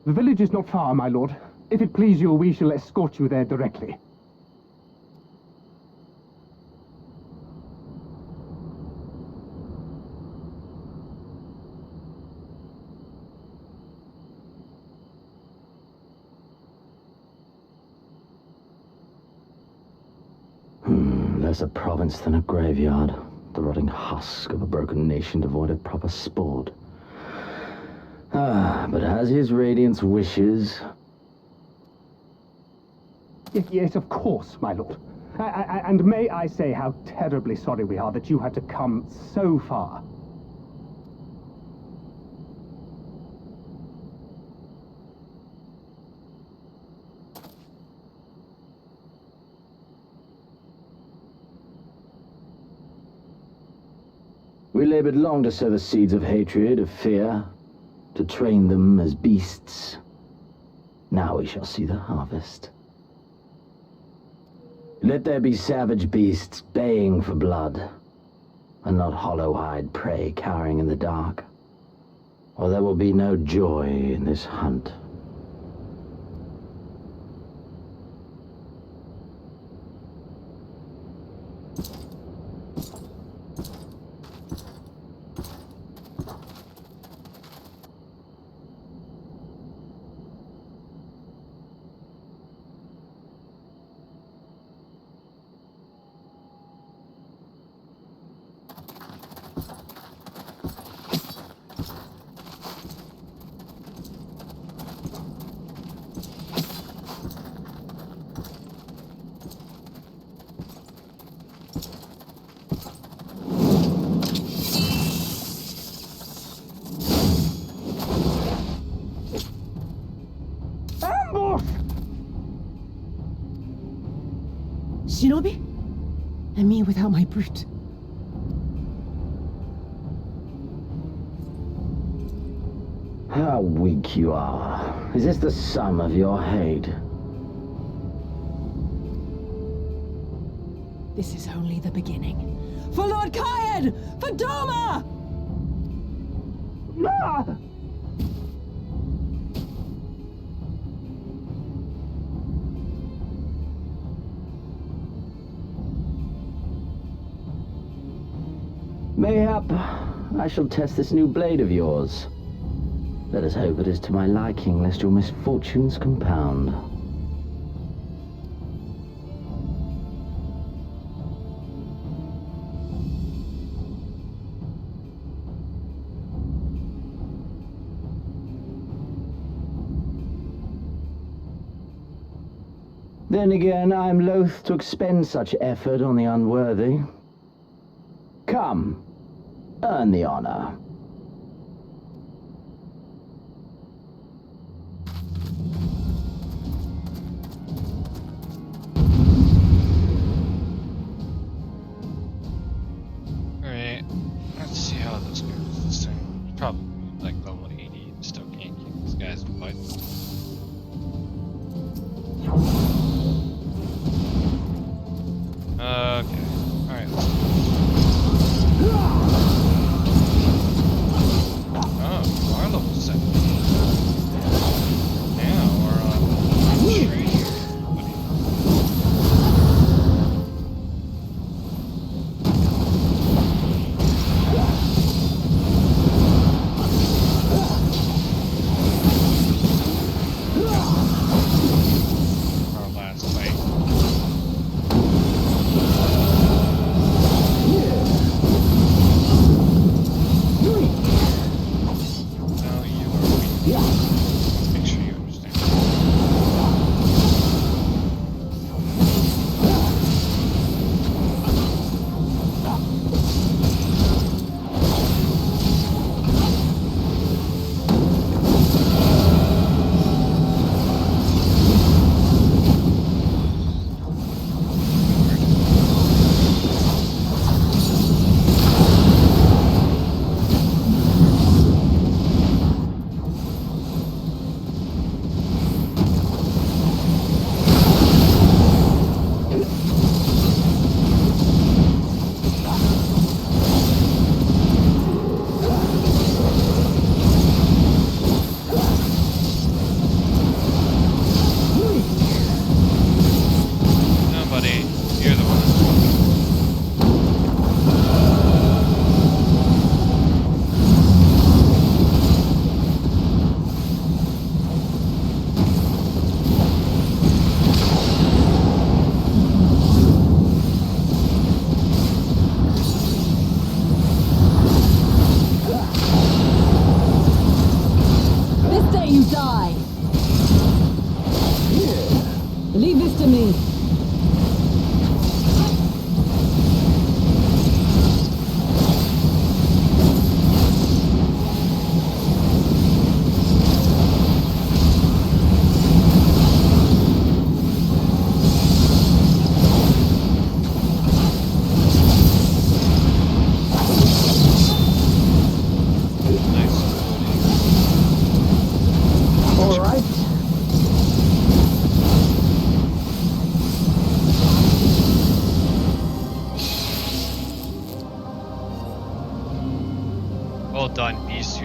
S3: The village is not far, my lord. If it please you, we shall escort you there directly.
S9: Less a province than a graveyard. The rotting husk of a broken nation devoid of proper sport. But as his radiance wishes...
S3: Yes, of course, my lord. And may I say how terribly sorry we are that you had to come so far.
S9: We labored long to sow the seeds of hatred, of fear, to train them as beasts. Now we shall see the harvest. Let there be savage beasts baying for blood, and not hollow-eyed prey cowering in the dark, or there will be no joy in this hunt.
S2: Shinobi? And me without my brute.
S9: How weak you are. Is this the sum of your hate?
S2: This is only the beginning. For Lord Kayed! For Doma!
S3: Ah!
S9: Mayhap I shall test this new blade of yours. Let us hope it is to my liking, lest your misfortunes compound. Then again, I am loath to expend such effort on the unworthy. Come, earn the honor.
S1: Alright, let's see how this goes this time.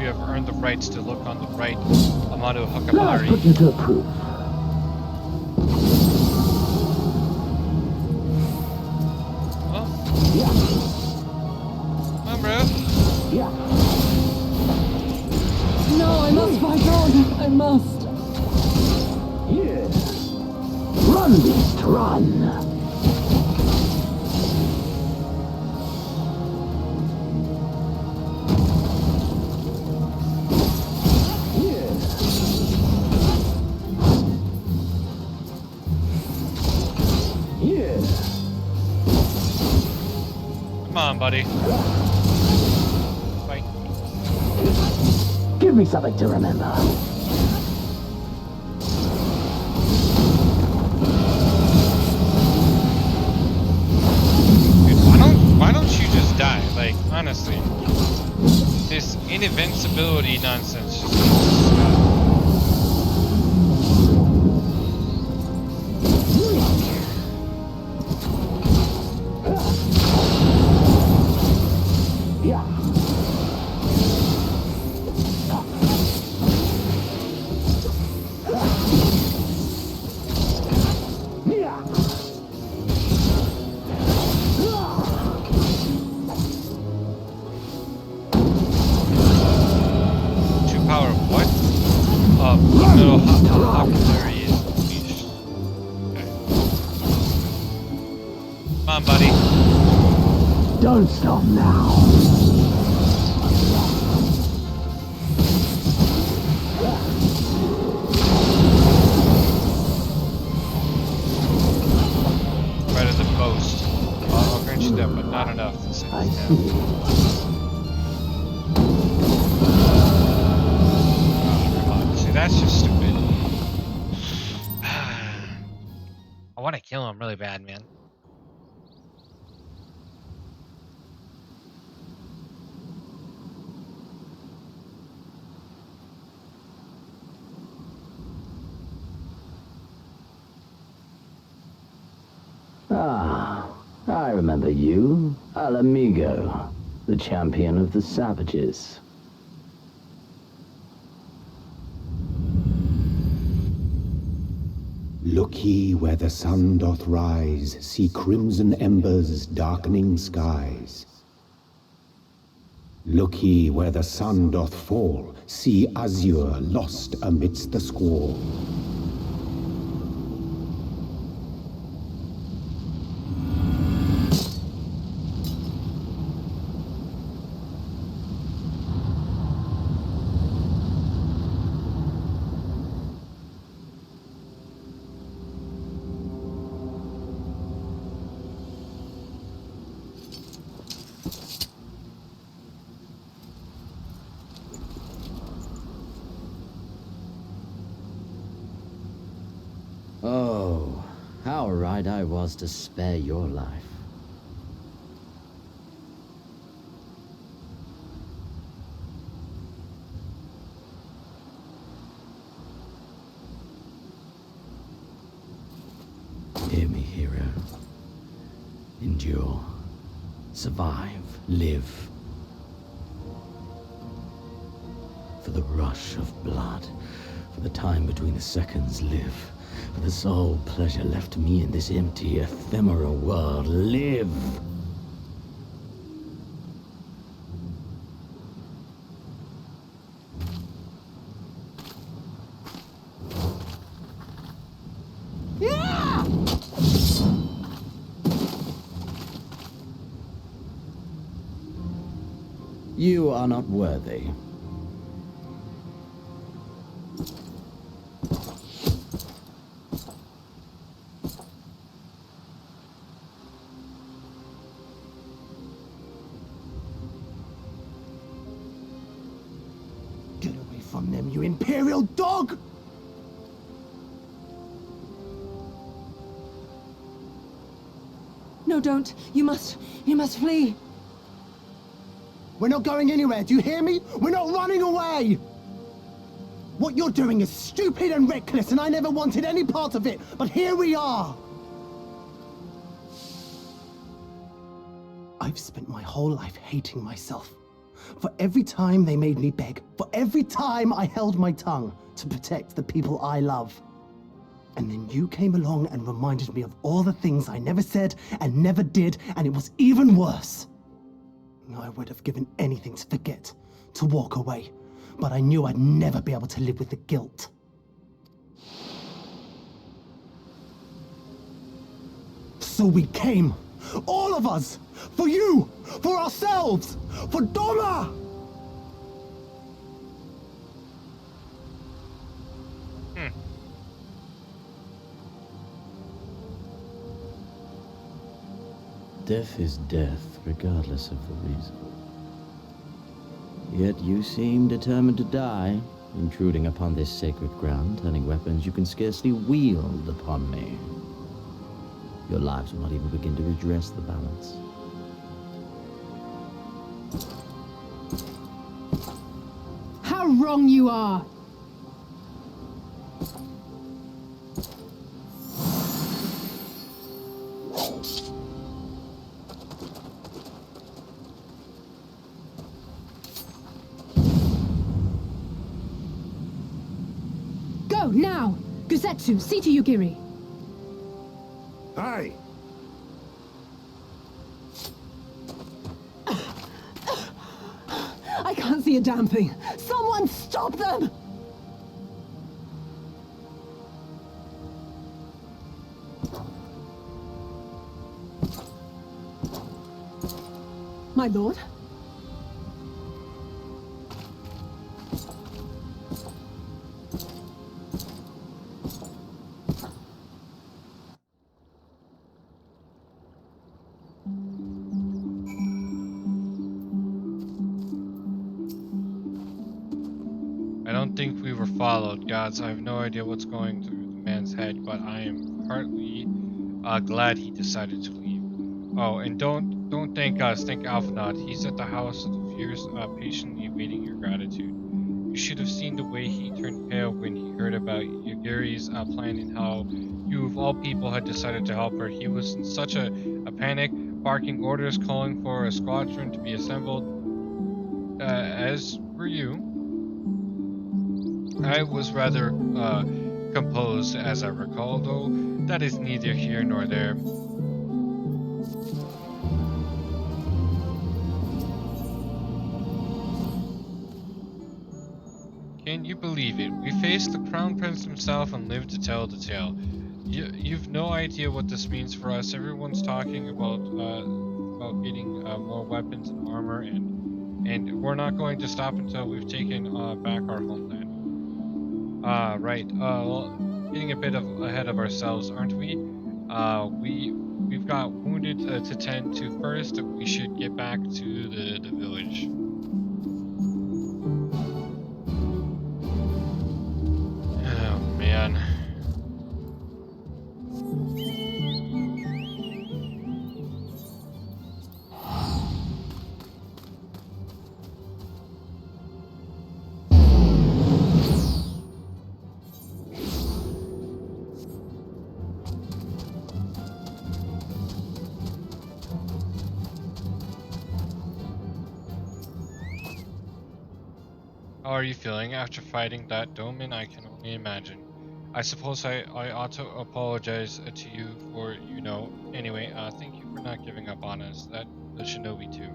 S1: you have earned the rights to look on the right Amado
S9: Let's
S1: Hakabari.
S9: put you to the proof.
S1: Well,
S9: Yeah,
S1: come on, bro.
S9: yeah.
S2: No, I must fight on. I must.
S9: Yeah. Run, beast, run. Yeah.
S1: Come on, buddy. Fight.
S9: Give me something to remember.
S1: Dude, why don't you just die? Like, honestly. This invincibility nonsense just needs to stop.
S9: Yeah.
S1: True power of what? Little Huckleberry is unleashed. Okay. Come on, buddy.
S9: Don't stop now.
S1: Right as a boast. I'll grant you that, but not enough to sit
S9: I
S1: this
S9: see.
S1: down. Oh, come on. See, that's just stupid. I want to kill him really bad, man.
S9: Ah, I remember you. Al Amigo, the champion of the savages.
S10: Look ye where the sun doth rise, see crimson embers darkening skies. Look ye where the sun doth fall, see azure lost amidst the squall.
S9: Oh, how right I was to spare your life. Hear me, hero. Endure. Survive. Live. For the rush of blood. For the time between the seconds, live. For the sole pleasure left me in this empty, ephemeral world, live! You are not worthy.
S4: Get away from them, you imperial dog!
S2: No, don't. You must flee.
S4: We're not going anywhere, do you hear me? We're not running away! What you're doing is stupid and reckless, and I never wanted any part of it, but here we are! I've spent my whole life hating myself. For every time they made me beg, for every time I held my tongue to protect the people I love. And then you came along and reminded me of all the things I never said and never did, and it was even worse. I would have given anything to forget, to walk away, but I knew I'd never be able to live with the guilt. So we came, all of us, for you, for ourselves, for Doma!
S9: Death is death, regardless of the reason. Yet you seem determined to die, intruding upon this sacred ground, turning weapons you can scarcely wield upon me. Your lives will not even begin to redress the balance.
S7: How wrong you are! Go, now! Gusetsu, see to Yugiri.
S8: Hey!
S2: I can't see a damn thing. Someone stop them! My lord?
S1: I don't think we were followed, gods. I have no idea what's going through the man's head, but I am partly glad he decided to leave. Oh, and don't thank us, thank Alphanod. He's at the house of the fears, patiently awaiting your gratitude. You should have seen the way he turned pale when he heard about Yagiri's plan and how you, of all people, had decided to help her. He was in such a panic, barking orders, calling for a squadron to be assembled, as were you. I was rather composed, as I recall, though that is neither here nor there. Can you believe it? We faced the Crown Prince himself and lived to tell the tale. You've no idea what this means for us. Everyone's talking about getting more weapons and armor, and we're not going to stop until we've taken back our homeland. Right. Well, getting a bit ahead of ourselves, aren't we? We've got wounded to tend to first. We should get back to the village. Oh man. How are you feeling after fighting that Doman? I can only imagine. I suppose I ought to apologize to you for, anyway, thank you for not giving up on us. That the shinobi too.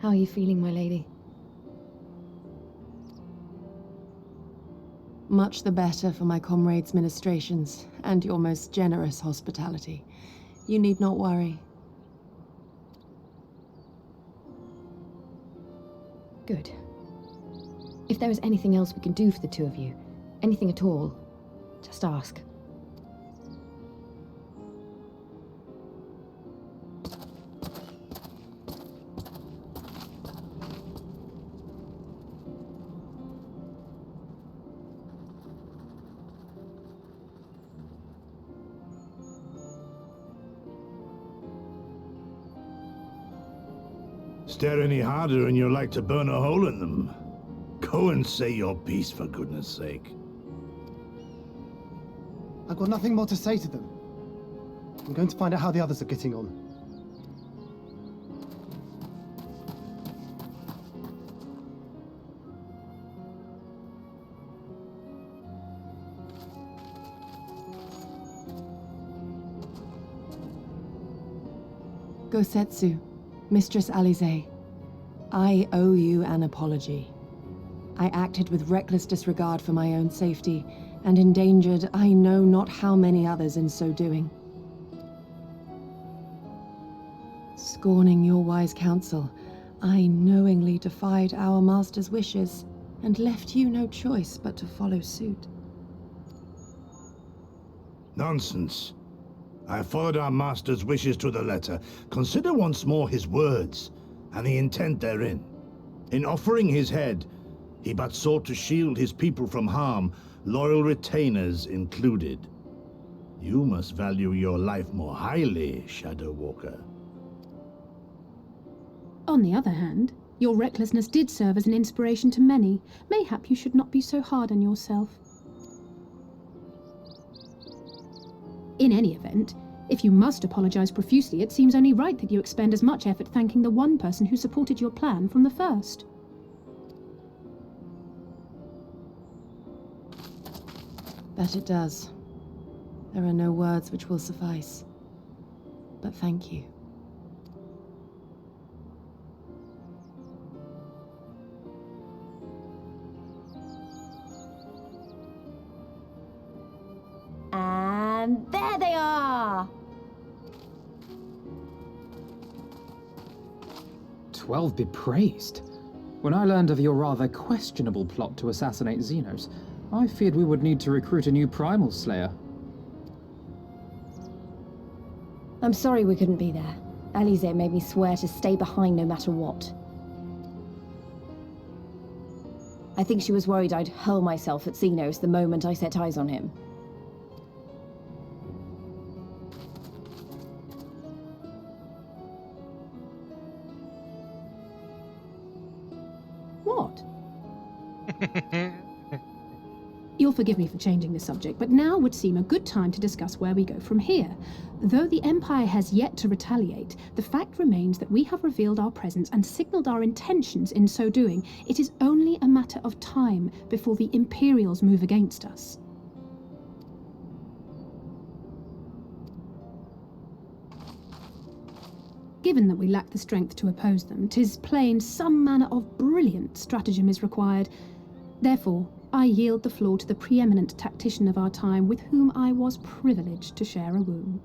S5: How are you feeling, my lady?
S2: Much the better for my comrades' ministrations and your most generous hospitality. You need not worry.
S5: Good. If there is anything else we can do for the two of you, anything at all, just ask.
S8: Stare any harder and you're like to burn a hole in them. Go and say your piece, for goodness sake.
S4: I've got nothing more to say to them. I'm going to find out how the others are getting on.
S2: Gosetsu, Mistress Alize, I owe you an apology. I acted with reckless disregard for my own safety, and endangered I know not how many others in so doing. Scorning your wise counsel, I knowingly defied our master's wishes, and left you no choice but to follow suit.
S8: Nonsense. I followed our master's wishes to the letter. Consider once more his words, and the intent therein. In offering his head, he but sought to shield his people from harm, loyal retainers included. You must value your life more highly, Shadow Walker.
S7: On the other hand, your recklessness did serve as an inspiration to many. Mayhap you should not be so hard on yourself. In any event, if you must apologize profusely, it seems only right that you expend as much effort thanking the one person who supported your plan from the first.
S2: That it does. There are no words which will suffice. But thank you.
S5: And there they are!
S11: 12 be praised. When I learned of your rather questionable plot to assassinate Xenos, I feared we would need to recruit a new Primal Slayer.
S5: I'm sorry we couldn't be there. Alize made me swear to stay behind no matter what. I think she was worried I'd hurl myself at Xenos the moment I set eyes on him.
S7: What? You'll forgive me for changing the subject, but now would seem a good time to discuss where we go from here. Though the Empire has yet to retaliate, the fact remains that we have revealed our presence and signaled our intentions in so doing. It is only a matter of time before the Imperials move against us. Given that we lack the strength to oppose them, 'tis plain some manner of brilliant stratagem is required. Therefore, I yield the floor to the preeminent tactician of our time, with whom I was privileged to share a room.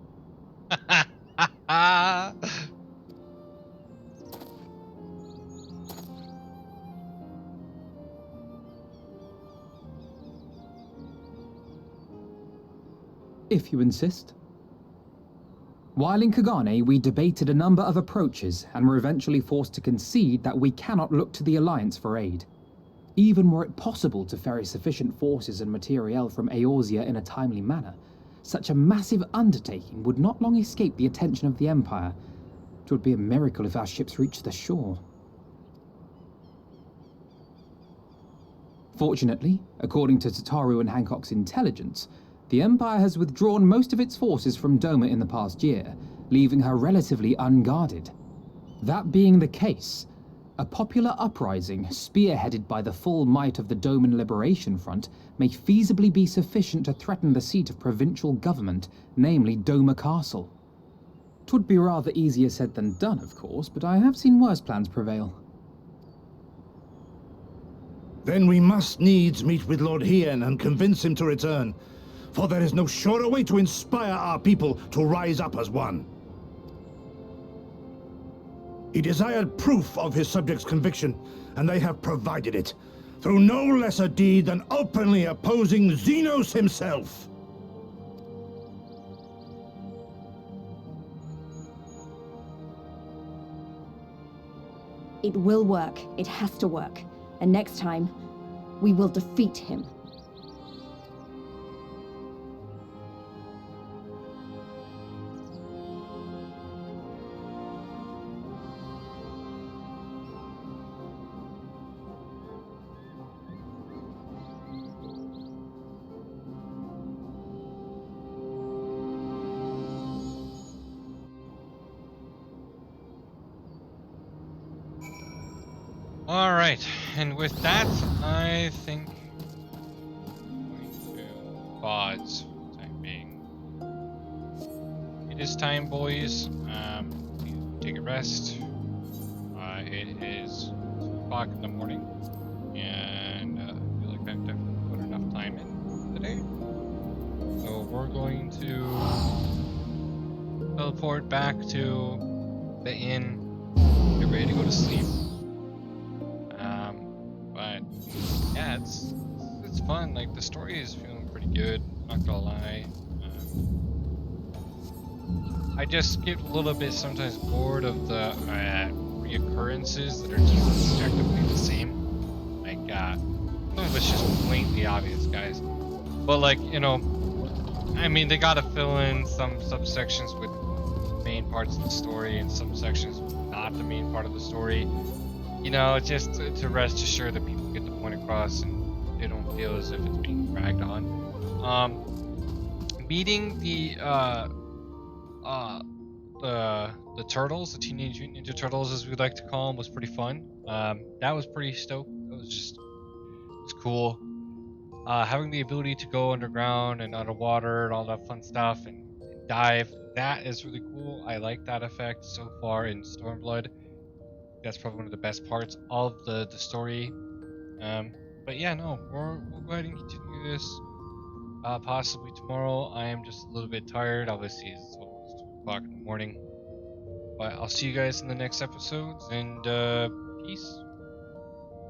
S11: If you insist. While in Kagane, we debated a number of approaches and were eventually forced to concede that we cannot look to the Alliance for aid. Even were it possible to ferry sufficient forces and materiel from Eorzea in a timely manner, such a massive undertaking would not long escape the attention of the Empire. It would be a miracle if our ships reached the shore. Fortunately, according to Tataru and Hancock's intelligence, the Empire has withdrawn most of its forces from Doma in the past year, leaving her relatively unguarded. That being the case, a popular uprising, spearheaded by the full might of the Doman Liberation Front, may feasibly be sufficient to threaten the seat of provincial government, namely Doma Castle. 'Twould be rather easier said than done, of course, but I have seen worse plans prevail.
S8: Then we must needs meet with Lord Hien and convince him to return, for there is no surer way to inspire our people to rise up as one. He desired proof of his subjects' conviction, and they have provided it, through no less a deed than openly opposing Xenos himself.
S5: It will work. It has to work. And next time, we will defeat him.
S1: All right, and with that, I think I'm going to pause for the time being. It is time, boys. To take a rest. It is 2 o'clock in the morning, and I feel like I've definitely put enough time in today. So we're going to teleport back to the inn, get ready to go to sleep. But yeah, it's fun. Like the story is feeling pretty good. Not gonna lie. I just get a little bit sometimes bored of the reoccurrences that are just objectively the same. Like some of it's just blatantly obvious, guys. But like I mean, they gotta fill in some subsections with main parts of the story and some sections not the main part of the story. Just to rest assured that people get the point across and they don't feel as if it's being dragged on. Meeting the turtles, the Teenage Mutant Ninja Turtles, as we like to call them, was pretty fun. That was pretty stoked. It was cool. Having the ability to go underground and underwater and all that fun stuff and dive, that is really cool. I like that effect so far in Stormblood. That's probably one of the best parts of the story. But yeah, no, we'll go ahead and continue this possibly tomorrow. I am just a little bit tired. Obviously, it's almost 2 o'clock in the morning. But I'll see you guys in the next episodes, and peace.